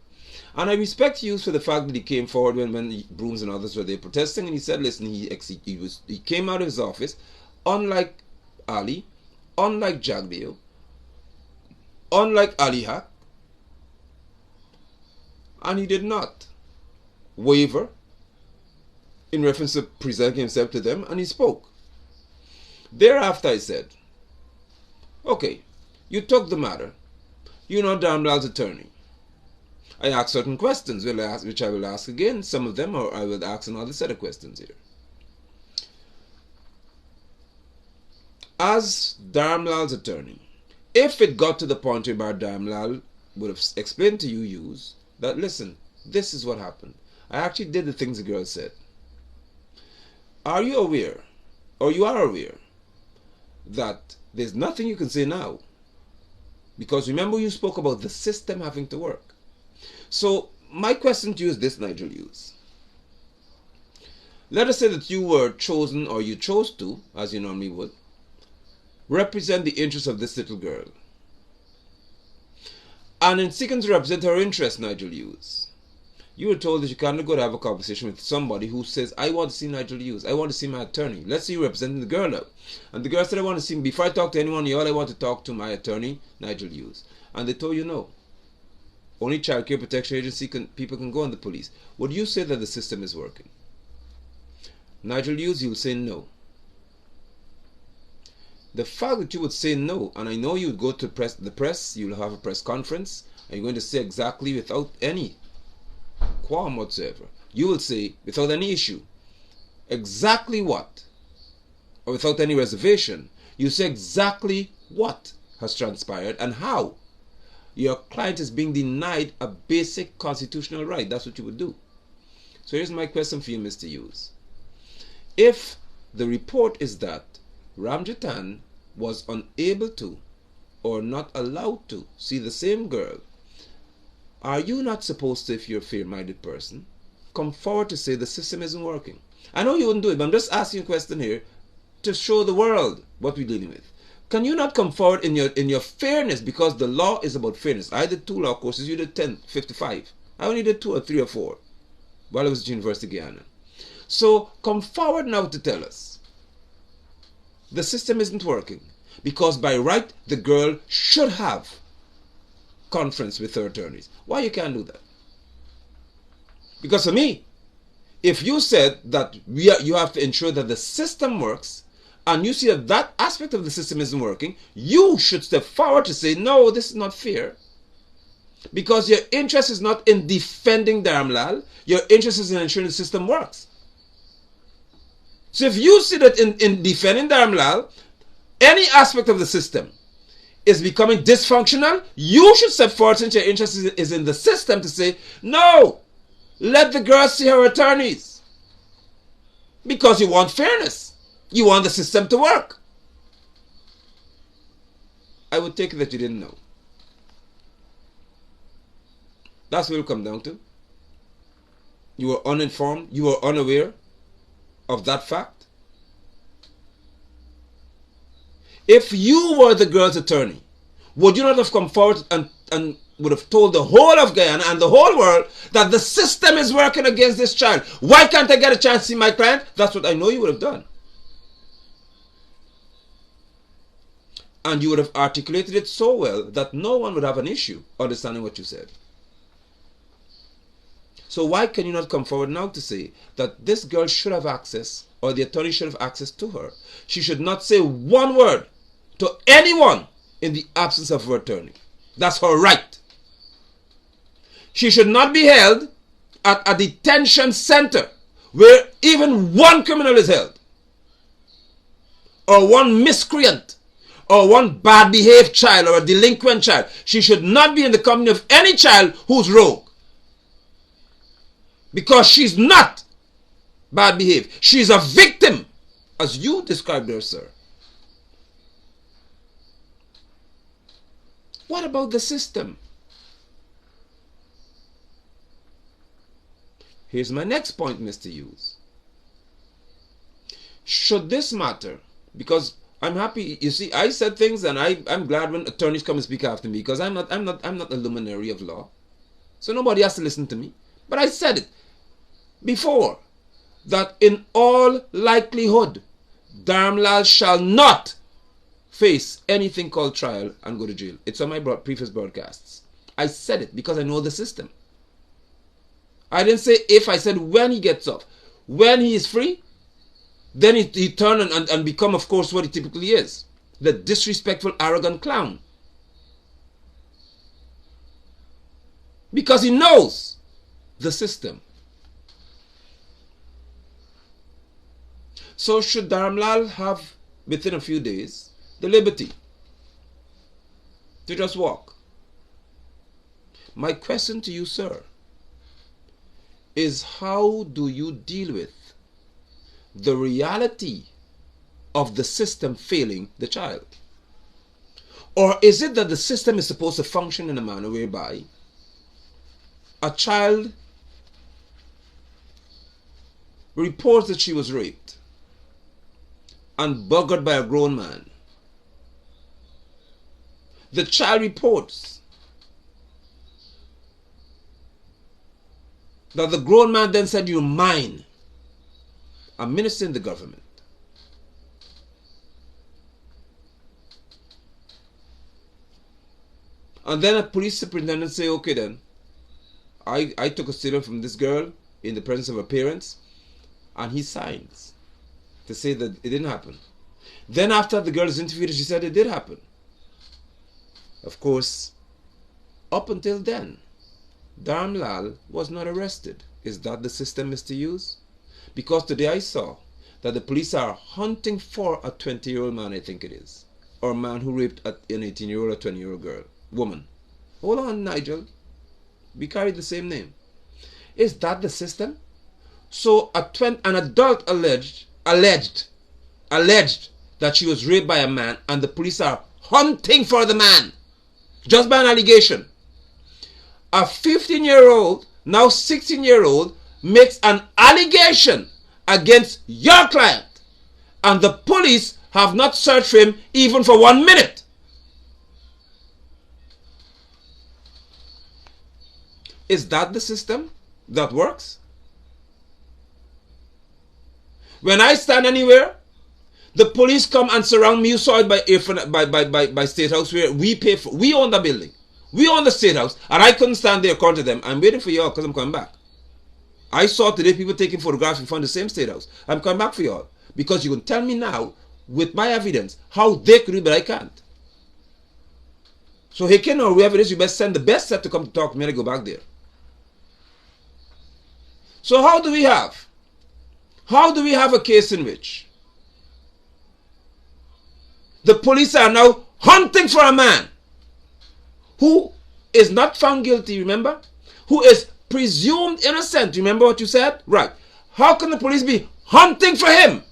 S1: And I respect Hughes for the fact that he came forward when Brooms and others were there protesting, and he said, listen, he came out of his office, unlike Ali, unlike Jagdeo, unlike Ali Haq, and he did not waver in reference to presenting himself to them, and he spoke. Thereafter I said, okay, you took the matter. You're not Dharamlall's attorney. I asked certain questions, which I will ask again, some of them, or I will ask another set of questions here. As Dharamlall's attorney, if it got to the point where Dharamlall would have explained to you, Hughes, that listen, this is what happened. I actually did the things the girl said. Are you aware, or you are aware, that there's nothing you can say now Because remember, you spoke about the system having to work. So my question to you is this, Nigel Hughes. Let us say that you were chosen, or you chose to, as you normally would, represent the interests of this little girl. And in seeking to represent her interests, Nigel Hughes, you were told that you cannot go to have a conversation with somebody who says, I want to see Nigel Hughes, I want to see my attorney. Let's say you're representing the girl now. And the girl said, I want to see him. Before I talk to anyone, y'all, I want to talk to my attorney, Nigel Hughes. And they told you no. Only Child Care Protection Agency people can go on the police. Would you say that the system is working? Nigel Hughes, you'll say no. The fact that you would say no, and I know you would go to the press, you'll have a press conference, and you're going to say exactly without any qualm whatsoever. You will say, without any issue, exactly what, or without any reservation, you say exactly what has transpired and how your client is being denied a basic constitutional right. That's what you would do. So here's my question for you, Mr. Hughes. If the report is that Ramjatan was unable to or not allowed to see the same girl, are you not supposed to, if you're a fair-minded person, come forward to say the system isn't working? I know you wouldn't do it, but I'm just asking a question here to show the world what we're dealing with. Can you not come forward in your fairness, because the law is about fairness? I did 2 law courses, you did 55. I only did 2 or 3 or 4 while I was at University of Guyana. So come forward now to tell us the system isn't working, because by right the girl should have conference with her attorneys. Why you can't do that? Because for me, if you said that you have to ensure that the system works, and you see that that aspect of the system isn't working, you should step forward to say, no, this is not fair. Because your interest is not in defending Dharamlall, your interest is in ensuring the system works. So if you see that in defending Dharamlall, any aspect of the system is becoming dysfunctional, you should step forward, since your interest is in the system, to say, no, let the girl see her attorneys. Because you want fairness. You want the system to work. I would take it that you didn't know. That's what it'll come down to. You were uninformed, you were unaware of that fact. If you were the girl's attorney, would you not have come forward and would have told the whole of Guyana and the whole world that the system is working against this child? Why can't I get a chance to see my client? That's what I know you would have done. And you would have articulated it so well that no one would have an issue understanding what you said. So why can you not come forward now to say that this girl should have access, or the attorney should have access to her? She should not say one word to anyone in the absence of her attorney. That's her right. She should not be held at a detention center where even one criminal is held, or one miscreant, or one bad behaved child, or a delinquent child. She should not be in the company of any child who's rogue. Because she's not bad behaved. She's a victim, as you described her, sir. What about the system? Here's my next point, Mr. Hughes. Should this matter, because I'm happy, you see, I said things, and I'm glad when attorneys come and speak after me, because I'm not a luminary of law. So nobody has to listen to me. But I said it before, that in all likelihood, Dharamlall shall not face anything called trial and go to jail. It's on my previous broadcasts. I said it because I know the system. I didn't say if, I said when he gets off. When he is free, then he turn and become, of course, what he typically is. The disrespectful, arrogant clown. Because he knows the system. So should Dharamlall have, within a few days, the liberty to just walk? My question to you, sir, is how do you deal with the reality of the system failing the child? Or is it that the system is supposed to function in a manner whereby a child reports that she was raped and buggered by a grown man? The child reports that the grown man then said, "You're mine." A minister in the government. And then a police superintendent say, "Okay then, I took a statement from this girl in the presence of her parents," and he signs to say that it didn't happen. Then after the girl is interviewed, she said it did happen. Of course, up until then, Dharamlall was not arrested. Is that the system is to use? Because today I saw that the police are hunting for a 20-year-old man, I think it is, or a man who raped an 18-year-old or 20-year-old woman. Hold on, Nigel. We carry the same name. Is that the system? So an adult alleged that she was raped by a man, and the police are hunting for the man just by an allegation. A 15-year-old, now 16-year-old, makes an allegation against your client, and the police have not searched for him even for 1 minute. Is that the system that works? When I stand anywhere, the police come and surround me. You saw it by State House, where we own the building. We own the State House, and I couldn't stand there according to them. I'm waiting for y'all because I'm coming back. I saw today people taking photographs in front of the same State House. I'm coming back for y'all because you can tell me now with my evidence how they could do it, but I can't. So Hicken or whoever it is, you best send the best set to come to talk to me and I go back there. So how do we have a case in which the police are now hunting for a man who is not found guilty, remember? Who is presumed innocent. Remember what you said? Right. How can the police be hunting for him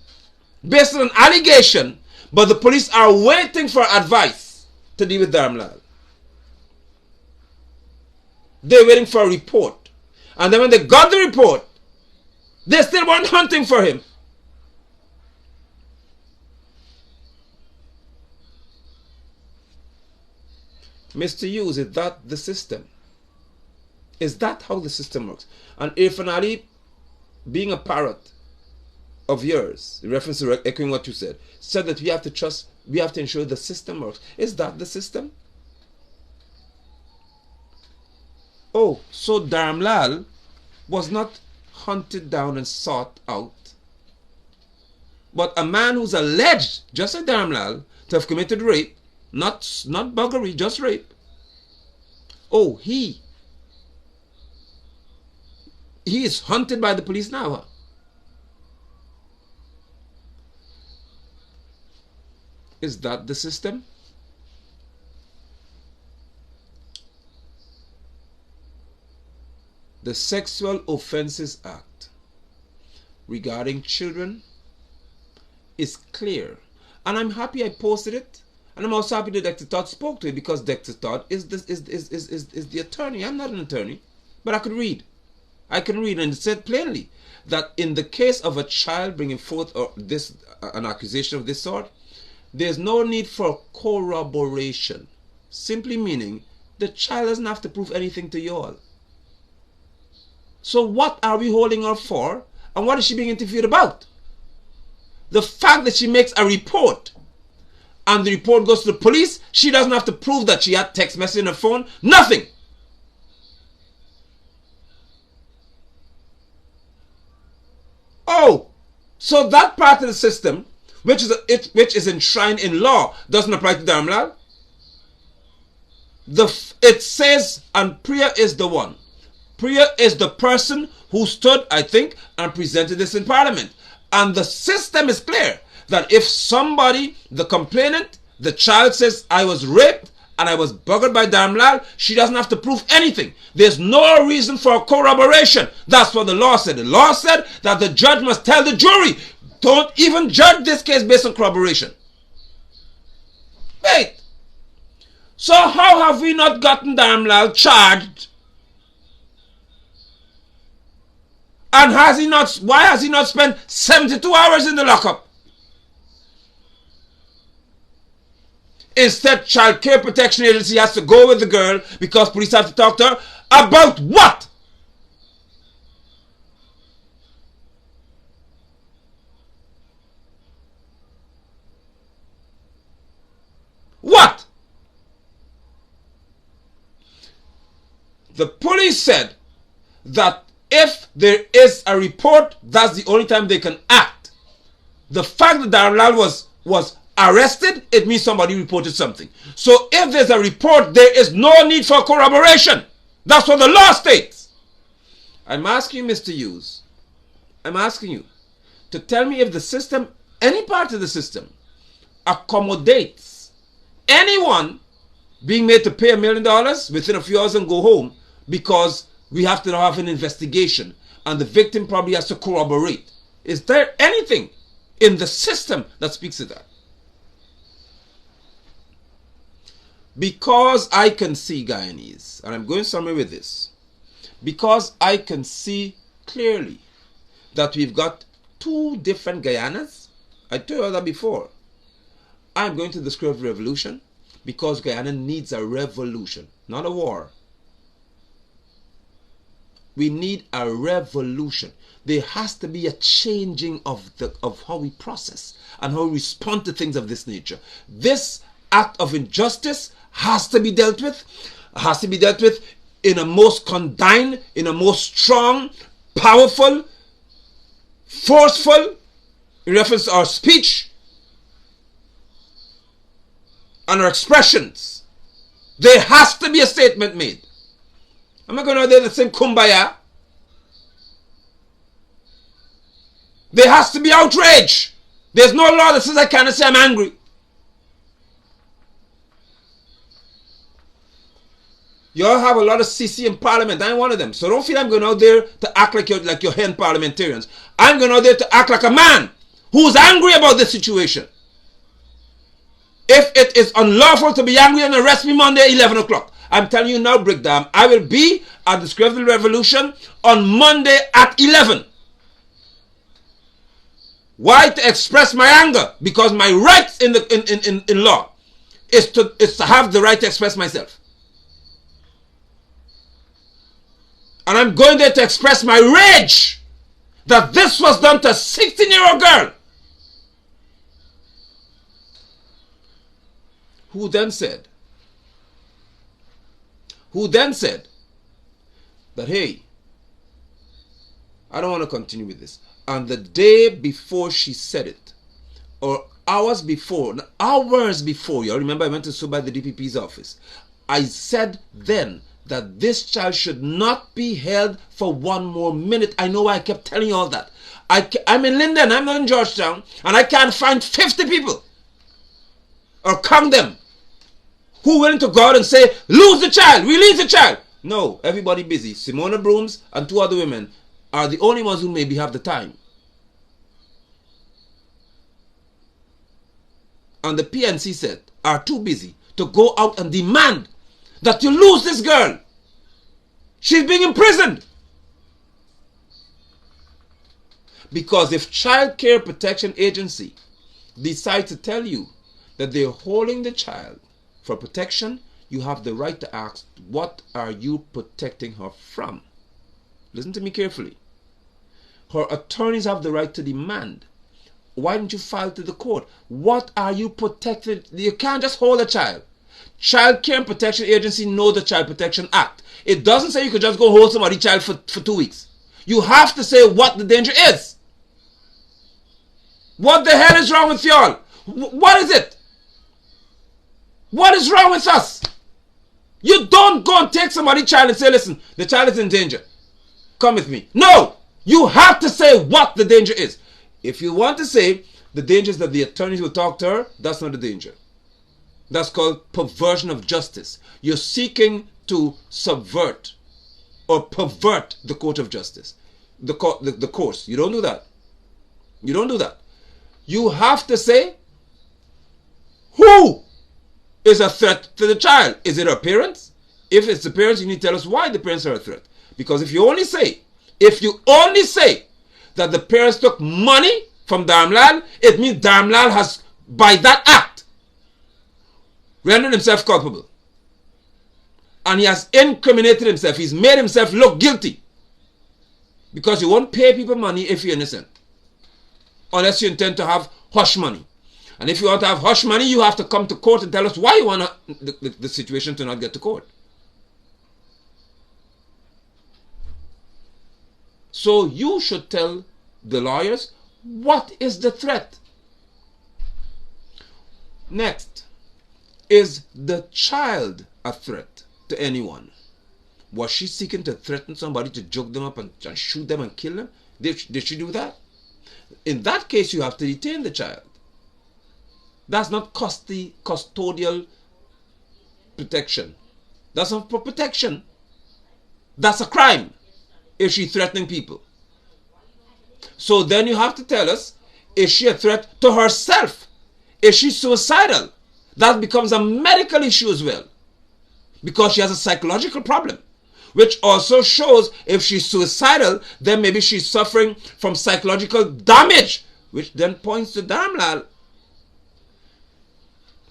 S1: based on an allegation, but the police are waiting for advice to deal with Dharamlall? They're waiting for a report. And then when they got the report, they still weren't hunting for him. Mr. Hughes, is that the system? Is that how the system works? And Irfan Ali, being a parrot of yours, in reference to echoing what you said that we have to ensure the system works. Is that the system? Oh, so Dharamlall was not hunted down and sought out, but a man who's alleged, just like Dharamlall, to have committed rape, not buggery, just rape. Oh, he is hunted by the police now. Huh? Is that the system? The Sexual Offences Act regarding children is clear. And I'm happy I posted it. And I'm also happy that Dr. Todd spoke to it, because Dr. Todd is the attorney. I'm not an attorney, but I could read. I can read, and it said plainly that in the case of a child bringing forth an accusation of this sort, there's no need for corroboration. Simply meaning the child doesn't have to prove anything to you all. So what are we holding her for? And what is she being interviewed about? The fact that she makes a report and the report goes to the police, she doesn't have to prove that she had text message in her phone. Nothing. Oh, so that part of the system, which is enshrined in law, doesn't apply to Dharamlall? It says, and Priya is the one. Priya is the person who stood, I think, and presented this in Parliament. And the system is clear that if somebody, the complainant, the child says, I was raped and I was buggered by Dharamlall, she doesn't have to prove anything. There's no reason for corroboration. That's what the law said. The law said that the judge must tell the jury, don't even judge this case based on corroboration. Wait. So how have we not gotten Dharamlall charged? And why has he not spent 72 hours in the lockup? Instead, Child Care Protection Agency has to go with the girl because police have to talk to her about what? What? The police said that if there is a report, that's the only time they can act. The fact that Dharamlall was arrested, it means somebody reported something. So if there's a report, there is no need for corroboration. That's what the law states. I'm asking you, Mr. Hughes, I'm asking you to tell me if the system, any part of the system, accommodates anyone being made to pay $1 million within a few hours and go home because we have to now have an investigation and the victim probably has to corroborate. Is there anything in the system that speaks to that? Because I can see, Guyanese, and I'm going somewhere with this, because I can see clearly that we've got two different Guyanas. I told you that before. I'm going to describe revolution because Guyana needs a revolution, not a war. We need a revolution. There has to be a changing of how we process and how we respond to things of this nature. This act of injustice has to be dealt with. Has to be dealt with in a most condign, in a most strong, powerful, forceful, in reference to our speech and our expressions. There has to be a statement made. I'm not going out there to sing Kumbaya. There has to be outrage. There's no law that says I cannot say I'm angry. You all have a lot of CC in Parliament. I'm one of them. So don't feel I'm going out there to act like you're hen parliamentarians. I'm going out there to act like a man who's angry about this situation. If it is unlawful to be angry and arrest me Monday 11 o'clock. I'm telling you now, Brickdam, I will be at the Square of the Revolution on Monday at 11. Why? To express my anger. Because my right in law is to have the right to express myself. And I'm going there to express my rage that this was done to a 16-year-old girl. Who then said that, hey, I don't want to continue with this. And the day before she said it, or hours before, you all remember I went to sue by the DPP's office. I said then that this child should not be held for one more minute. I know why I kept telling you all that. I'm in Linden, I'm not in Georgetown, and I can't find 50 people, or count them, who willing to go out and say, lose the child, release the child. No, everybody busy. Simona Brooms and two other women are the only ones who maybe have the time. And the PNC said, are too busy to go out and demand that you lose this girl. She's being imprisoned. Because if Child Care Protection Agency decides to tell you that they're holding the child for protection, you have the right to ask, what are you protecting her from? Listen to me carefully. Her attorneys have the right to demand. Why didn't you file to the court? What are you protecting? You can't just hold a child. Child Care Protection Agency knows the Child Protection Act. It doesn't say you could just go hold somebody's child for 2 weeks. You have to say what the danger is. What the hell is wrong with y'all? What is it? What is wrong with us? You don't go and take somebody's child and say, listen, the child is in danger. Come with me. No! You have to say what the danger is. If you want to say the danger is that the attorneys will talk to her, that's not the danger. That's called perversion of justice. You're seeking to subvert or pervert the court of justice. The course. You don't do that. You don't do that. You have to say who is a threat to the child? Is it her parents? If it's the parents, you need to tell us why the parents are a threat. Because if you only say that the parents took money from Dharamlall, it means Dharamlall has, by that act, rendered himself culpable. And he has incriminated himself. He's made himself look guilty. Because you won't pay people money if you're innocent. Unless you intend to have hush money. And if you want to have hush money, you have to come to court and tell us why you want the situation to not get to court. So you should tell the lawyers, what is the threat? Next, is the child a threat to anyone? Was she seeking to threaten somebody to choke them up and shoot them and kill them? Did she do that? In that case, you have to detain the child. That's not custodial protection. That's not for protection. That's a crime if she's threatening people. So then you have to tell us, is she a threat to herself? Is she suicidal? That becomes a medical issue as well. Because she has a psychological problem. Which also shows if she's suicidal, then maybe she's suffering from psychological damage. Which then points to Dharamlall.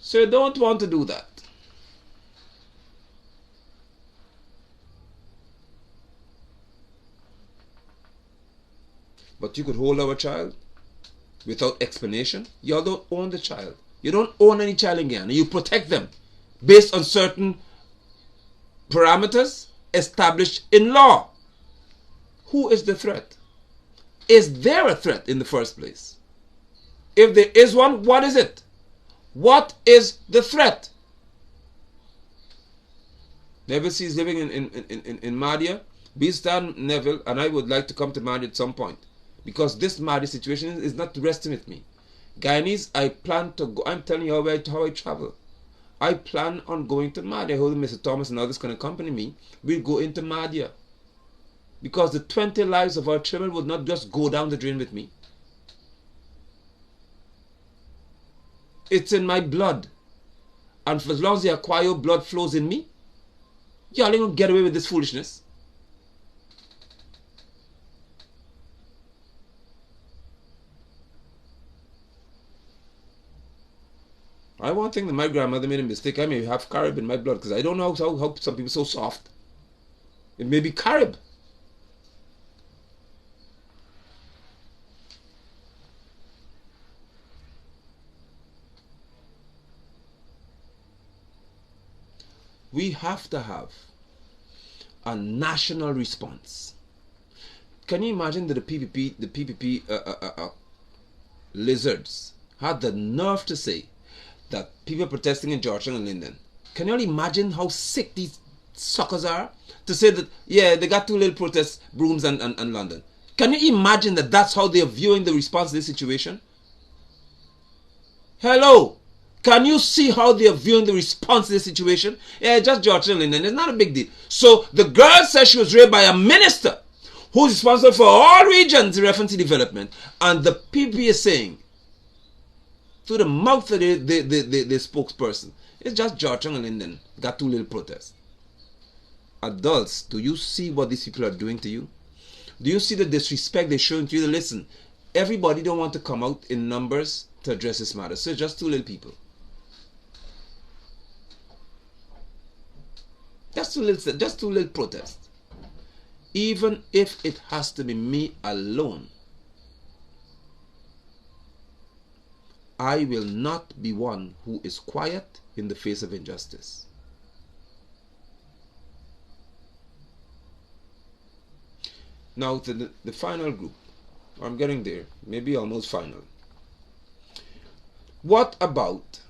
S1: So you don't want to do that. But you could hold our child without explanation. You don't own the child. You don't own any child in Guyana. You protect them based on certain parameters established in law. Who is the threat? Is there a threat in the first place? If there is one, what is it? What is the threat? Neville C is living in Mahdia. Beestan Neville, and I would like to come to Mahdia at some point. Because this Mahdia situation is not resting with me. Guyanese, I plan to go. I'm telling you how I travel. I plan on going to Mahdia. I hope Mr. Thomas and others can accompany me. We'll go into Mahdia. Because the 20 lives of our children would not just go down the drain with me. It's in my blood. And for as long as the Aquio blood flows in me, y'all ain't gonna get away with this foolishness. I won't think that my grandmother made a mistake. I may have Carib in my blood because I don't know how some people are so soft. It may be Carib. We have to have a national response. Can you imagine that the PPP lizards had the nerve to say that people protesting in Georgetown and Linden, can you all imagine how sick these suckers are? To say that, yeah, they got two little protest brooms and London. Can you imagine that that's how they're viewing the response to this situation? Hello? Can you see how they're viewing the response to this situation? Yeah, just Georgetown and Linden. It's not a big deal. So the girl says she was raped by a minister who's responsible for all regions in reference to development. And the PPP is saying, through the mouth of the spokesperson, it's just Georgetown and Linden got two little protests. Adults, do you see what these people are doing to you? Do you see the disrespect they're showing to you? Listen, everybody don't want to come out in numbers to address this matter. So it's just two little people. Just two little protests. Even if it has to be me alone, I will not be one who is quiet in the face of injustice. Now to the final group. I'm getting there, maybe almost final. What about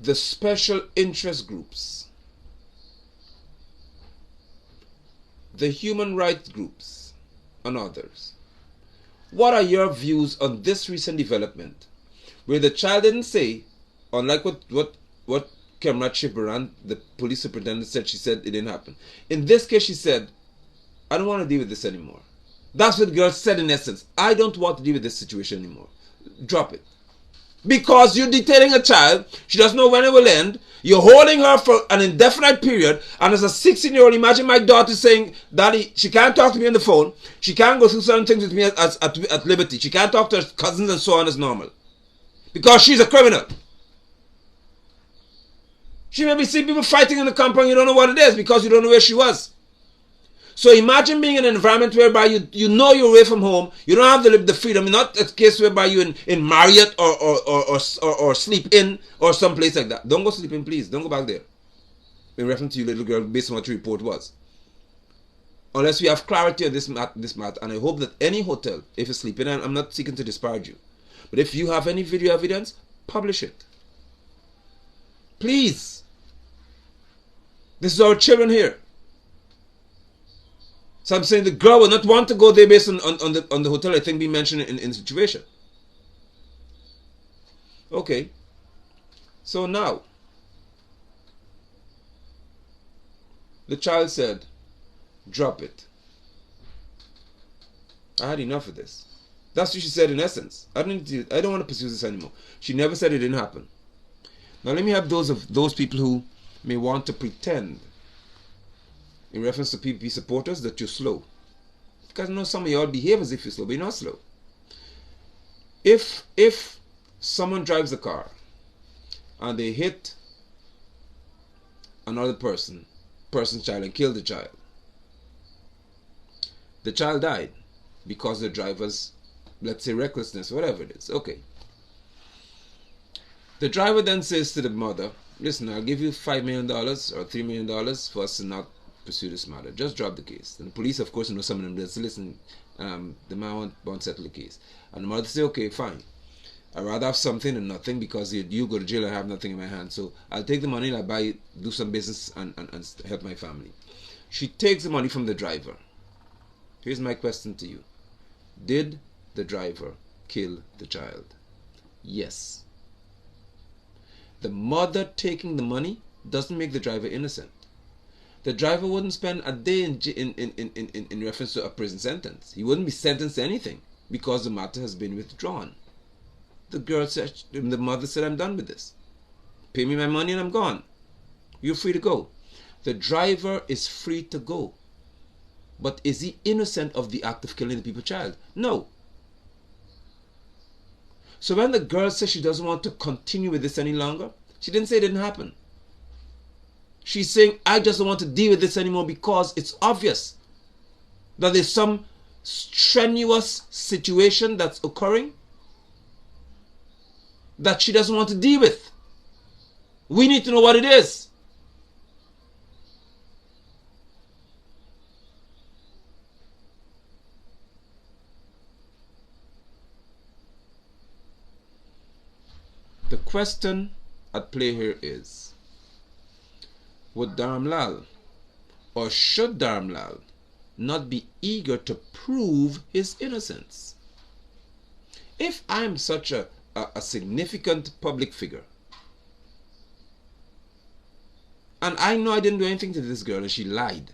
S1: the special interest groups, the human rights groups, and others? What are your views on this recent development, where the child didn't say, unlike what Kemrat Shibaran, the police superintendent, said, she said it didn't happen. In this case, she said, I don't want to deal with this anymore. That's what the girl said in essence. I don't want to deal with this situation anymore. Drop it. Because you're detaining a child, she doesn't know when it will end. You're holding her for an indefinite period, and as a 16-year-old, imagine my daughter saying, Daddy, she can't talk to me on the phone, she can't go through certain things with me at liberty, she can't talk to her cousins and so on as normal. Because she's a criminal. She may be seeing people fighting in the compound, you don't know what it is because you don't know where she was. So imagine being in an environment whereby you know you're away from home, you don't have the freedom, not a case whereby you're in Marriott or sleep in or someplace like that. Don't go sleep in, please. Don't go back there. In reference to you, little girl, based on what your report was. Unless we have clarity on this matter, and I hope that any hotel, if you sleep in, and I'm not seeking to disparage you, but if you have any video evidence, publish it. Please. This is our children here. So I'm saying the girl will not want to go there based on the hotel I think being mentioned in the situation. Okay. So now, the child said, drop it. I had enough of this. That's what she said in essence. I don't want to pursue this anymore. She never said it didn't happen. Now let me have those people who may want to pretend in reference to PPP supporters that you're slow. Because I know some of y'all behave as if you're slow, but you're not slow. If someone drives a car and they hit another person's child and kill the child died because the driver's, let's say, recklessness, whatever it is. Okay. The driver then says to the mother, listen, I'll give you $5 million or $3 million for us to not pursue this matter. Just drop the case. And the police, of course, know some of them. They say, listen, the man won't settle the case. And the mother say, okay, fine. I'd rather have something than nothing because you go to jail and I have nothing in my hand. So I'll take the money and I'll do some business and help my family. She takes the money from the driver. Here's my question to you. Did the driver kill the child? Yes. The mother taking the money doesn't make the driver innocent. The driver wouldn't spend a day in reference to a prison sentence. He wouldn't be sentenced to anything because the matter has been withdrawn. The mother said, I'm done with this. Pay me my money and I'm gone. You're free to go. The driver is free to go. But is he innocent of the act of killing the people's child? No. So when the girl says she doesn't want to continue with this any longer, she didn't say it didn't happen. She's saying, I just don't want to deal with this anymore because it's obvious that there's some strenuous situation that's occurring that she doesn't want to deal with. We need to know what it is. The question at play here is, would Dharamlall, or should Dharamlall, not be eager to prove his innocence? If I'm such a significant public figure, and I know I didn't do anything to this girl and she lied,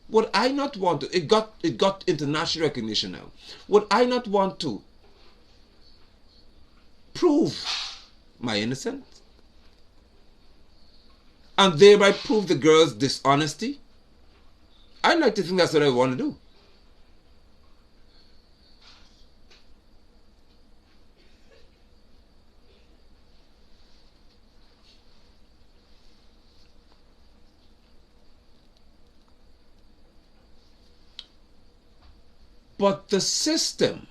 S1: would I not want to, it got international recognition now, would I not want to prove my innocence and thereby prove the girl's dishonesty? I'd like to think that's what I want to do. But the system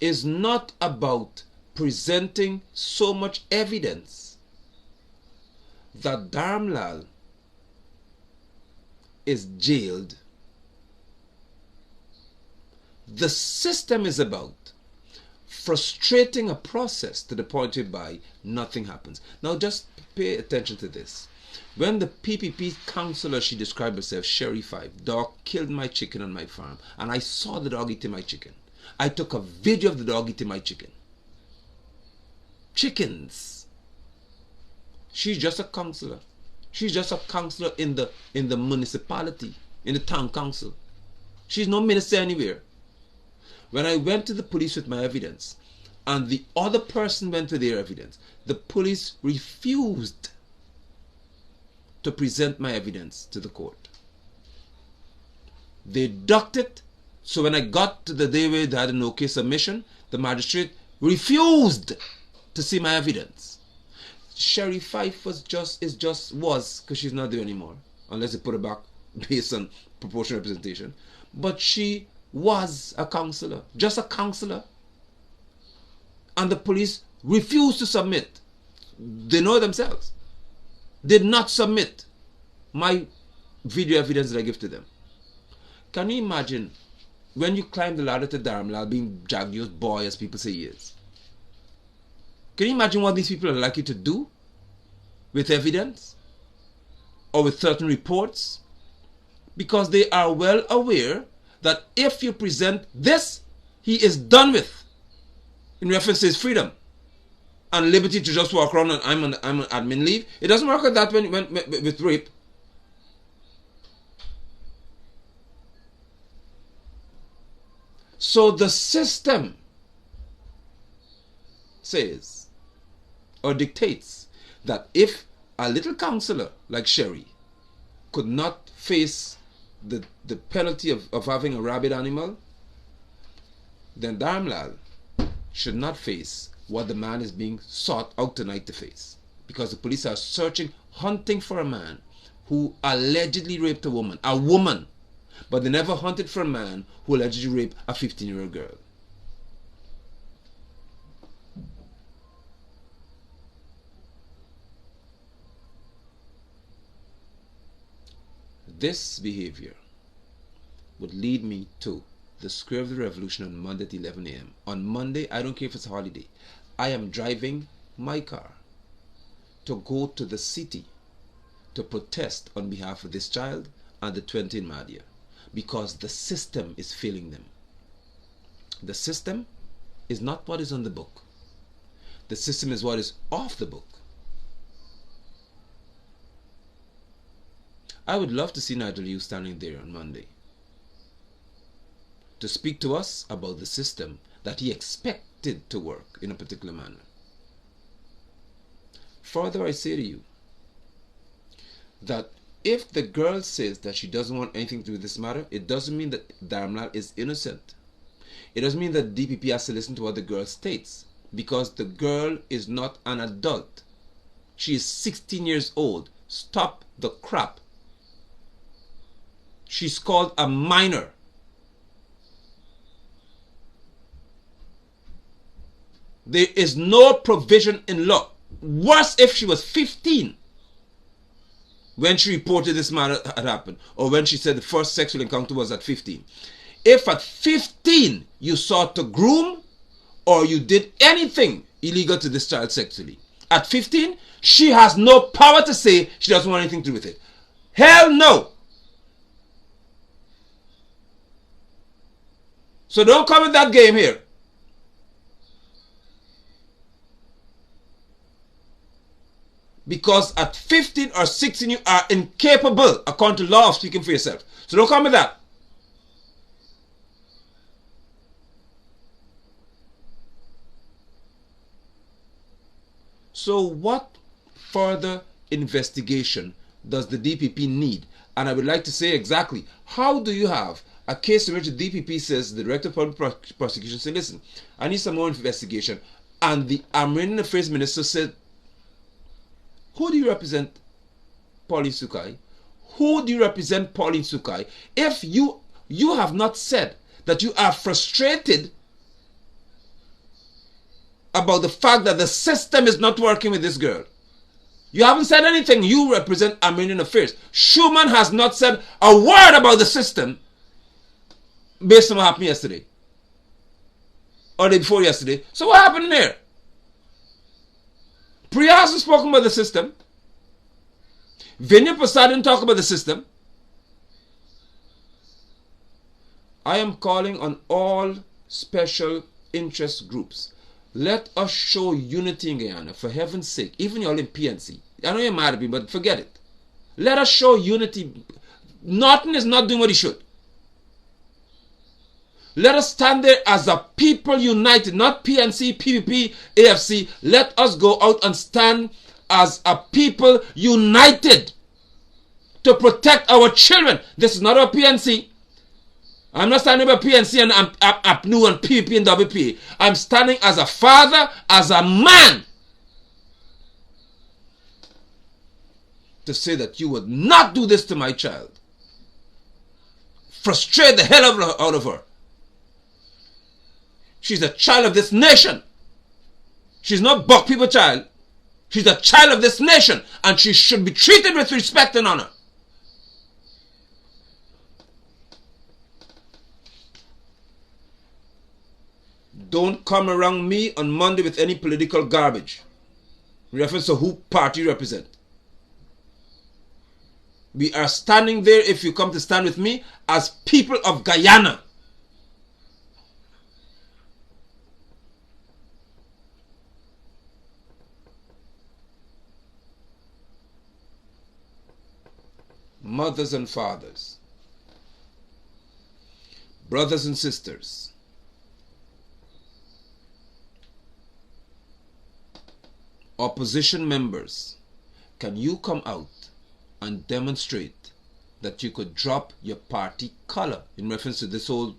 S1: is not about presenting so much evidence that Dharamlall is jailed. The system is about frustrating a process to the point whereby nothing happens. Now just pay attention to this. When the PPP counselor, she described herself, Sherry 5, dog killed my chicken on my farm, and I saw the dog eating my chicken. I took a video of the dog eating my chicken. Chickens. She's just a counselor. She's just a counselor in the municipality, in the town council. She's no minister anywhere. When I went to the police with my evidence, and the other person went with their evidence, the police refused to present my evidence to the court. They ducked it. So when I got to the day where they had an okay submission, the magistrate refused to see my evidence. Sherry Fife was because she's not there anymore, unless they put her back based on proportional representation. But she was a counselor, just a counselor. And the police refused to submit. They know themselves. Did not submit my video evidence that I give to them. Can you imagine when you climb the ladder to Dharamlall being Jagdio's boy, as people say he is? Can you imagine what these people are likely to do with evidence or with certain reports? Because they are well aware that if you present this, he is done with in reference to his freedom and liberty to just walk around and I'm on admin leave. It doesn't work like that when with rape. So the system says or dictates that if a little counselor like Sherry could not face the penalty of having a rabid animal, then Dharamlall should not face what the man is being sought out tonight to face. Because the police are searching, hunting for a man who allegedly raped a woman, but they never hunted for a man who allegedly raped a 15-year-old girl. This behavior would lead me to the square of the revolution on Monday at 11 a.m. On Monday, I don't care if it's a holiday, I am driving my car to go to the city to protest on behalf of this child and the 20 in Mahdia, because the system is failing them. The system is not what is on the book. The system is what is off the book. I would love to see Nigel Hughes standing there on Monday to speak to us about the system that he expected to work in a particular manner. Further, I say to you that if the girl says that she doesn't want anything to do with this matter, it doesn't mean that Dharamlall is innocent. It doesn't mean that DPP has to listen to what the girl states, because the girl is not an adult. She is 16 years old. Stop the crap. She's called a minor. There is no provision in law. Worse if she was 15 when she reported this matter had happened, or when she said the first sexual encounter was at 15. If at 15 you sought to groom or you did anything illegal to this child sexually, at 15 she has no power to say she doesn't want anything to do with it. Hell no. So don't come with that game here. Because at 15 or 16 you are incapable, according to law, of speaking for yourself. So don't come with that. So what further investigation does the DPP need? And I would like to say exactly, how do you have a case in which the DPP says, the Director of Public Prosecution said, listen, I need some more investigation. And the Armenian Affairs Minister said, who do you represent, Pauline Sukai? Who do you represent, Pauline Sukai? If you have not said that you are frustrated about the fact that the system is not working with this girl, you haven't said anything. You represent Armenian Affairs. Schumann has not said a word about the system based on what happened yesterday or the day before yesterday. So what happened there? Priya hasn't spoken about the system. Vinay Prasad didn't talk about the system. I am calling on all special interest groups. Let us show unity in Guyana, for heaven's sake. Even y'all in PNC. I know you're mad at me, but forget it. Let us show unity. Norton is not doing what he should. Let us stand there as a people united, not PNC, PPP, AFC. Let us go out and stand as a people united to protect our children. This is not a PNC. I'm not standing by PNC and APNU and PPP and WP. I'm standing as a father, as a man, to say that you would not do this to my child. Frustrate the hell out of her. She's a child of this nation. She's not Buck people child. She's a child of this nation, and she should be treated with respect and honor. Don't come around me on Monday with any political garbage in reference to who party you represent. We are standing there, if you come to stand with me, as people of Guyana. Mothers and fathers, brothers and sisters, opposition members, can you come out and demonstrate that you could drop your party color in reference to this whole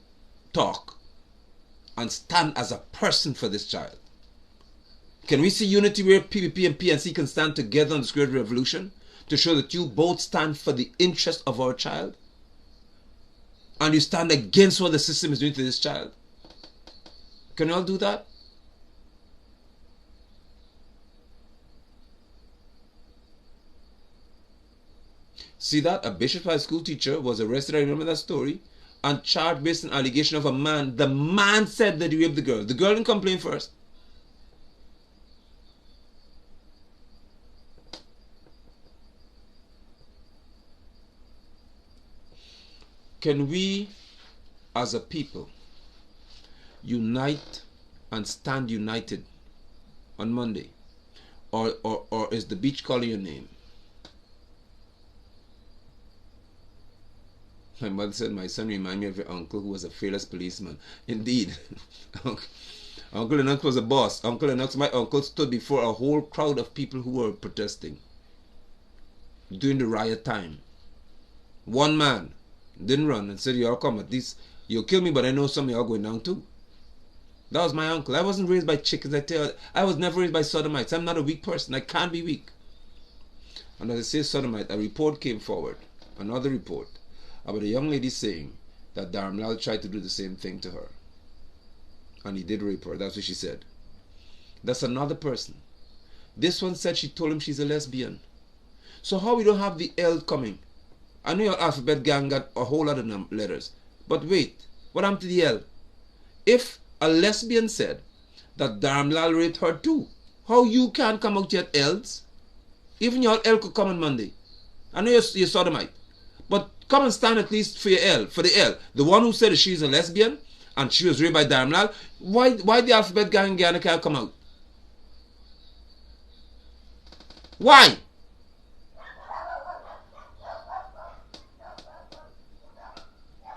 S1: talk and stand as a person for this child? Can we see unity where PPP and PNC can stand together on the Great Revolution to show that you both stand for the interest of our child and you stand against what the system is doing to this child? Can you all do that? See that? A Bishop High School teacher was arrested, I remember that story, and charged based on allegation of a man. The man said that he raped the girl. The girl didn't complain first. Can we, as a people, unite and stand united on Monday? Or is the beach calling your name? My mother said my son reminded me of your uncle who was a fearless policeman. Indeed. Uncle Lennox was a boss. Uncle Lennox, my uncle, stood before a whole crowd of people who were protesting during the riot time. One man didn't run and said, y'all come, at least you'll kill me, but I know some of y'all going down too. That was my uncle. I wasn't raised by chickens. I was never raised by sodomites. I'm not a weak person. I can't be weak. And as I say sodomite, a report came forward, another report, about a young lady saying that Dharamlall tried to do the same thing to her. And he did rape her. That's what she said. That's another person. This one said she told him she's a lesbian. So how we don't have the L coming? I know your alphabet gang got a whole lot of letters. But wait, what happened to the L? If a lesbian said that Dharamlall raped her too, how you can't come out yet L's? Even your L could come on Monday. I know you're sodomite. But come and stand at least for your L, for the L. The one who said that she's a lesbian and she was raped by Dharamlall, why the alphabet gang in Guyana can't come out? Why?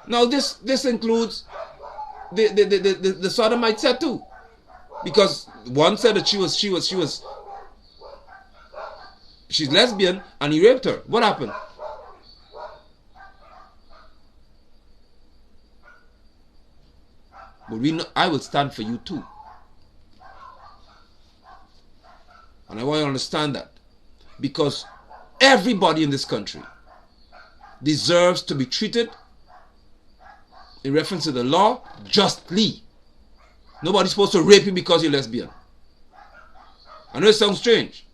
S1: Now this includes the sodomite set too. Because one said that she's lesbian and he raped her. What happened? But I will stand for you too. And I want you to understand that. Because everybody in this country deserves to be treated in reference to the law justly. Nobody's supposed to rape you because you're lesbian. I know it sounds strange.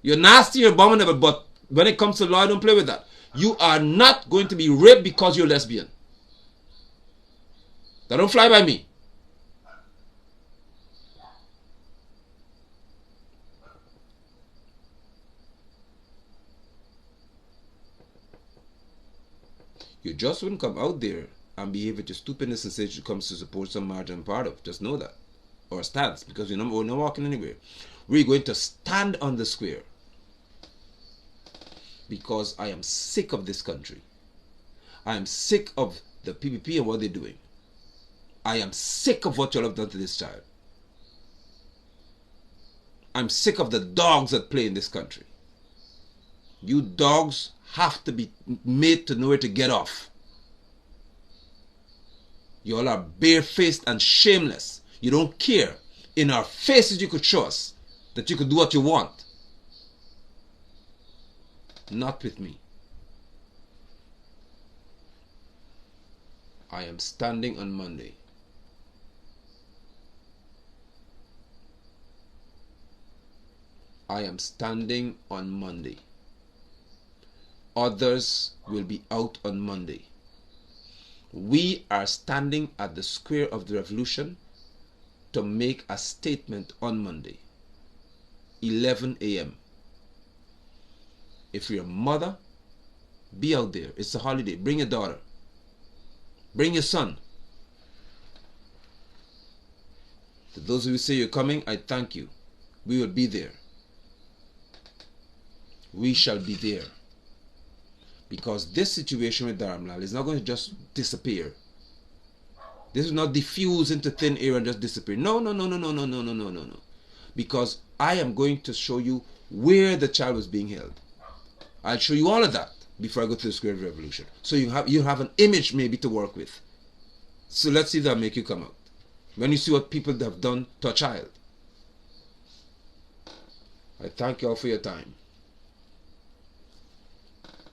S1: You're nasty, you're abominable, but when it comes to law, don't play with that. You are not going to be raped because you're lesbian. That don't fly by me. You just wouldn't come out there and behave with your stupidness and say you come to support some margin part of. Just know that. Or a stance, because we're not walking anywhere. We're going to stand on the square. Because I am sick of this country. I am sick of the PPP and what they're doing. I am sick of what you all have done to this child. I'm sick of the dogs that play in this country. You dogs have to be made to know where to get off. You all are barefaced and shameless. You don't care. In our faces you could show us that you could do what you want. Not with me. I am standing on Monday. I am standing on Monday. Others will be out on Monday. We are standing at the square of the revolution to make a statement on Monday, 11 a.m. If you're a mother, be out there. It's a holiday. Bring your daughter. Bring your son. To those of you who say you're coming, I thank you. We will be there. We shall be there. Because this situation with Dharamlall is not going to just disappear. This will not diffuse into thin air and just disappear. No. Because I am going to show you where the child was being held. I'll show you all of that before I go to the square of revolution. So you have an image maybe to work with. So let's see if that'll make you come out. When you see what people have done to a child. I thank you all for your time.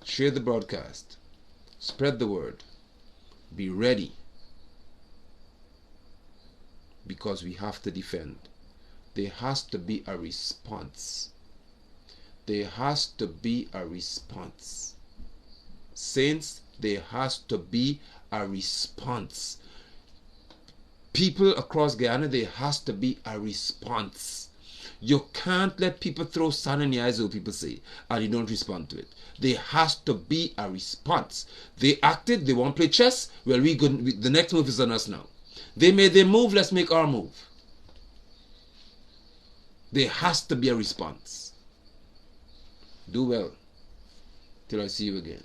S1: Share the broadcast. Spread the word. Be ready. Because we have to defend. There has to be a response. There has to be a response. Saints, there has to be a response. People across Guyana, there has to be a response. You can't let people throw sand in your eyes, what people say, and you don't respond to it. There has to be a response. They acted, they want to play chess. Well, the next move is on us now. They made their move, let's make our move. There has to be a response. Do well till I see you again.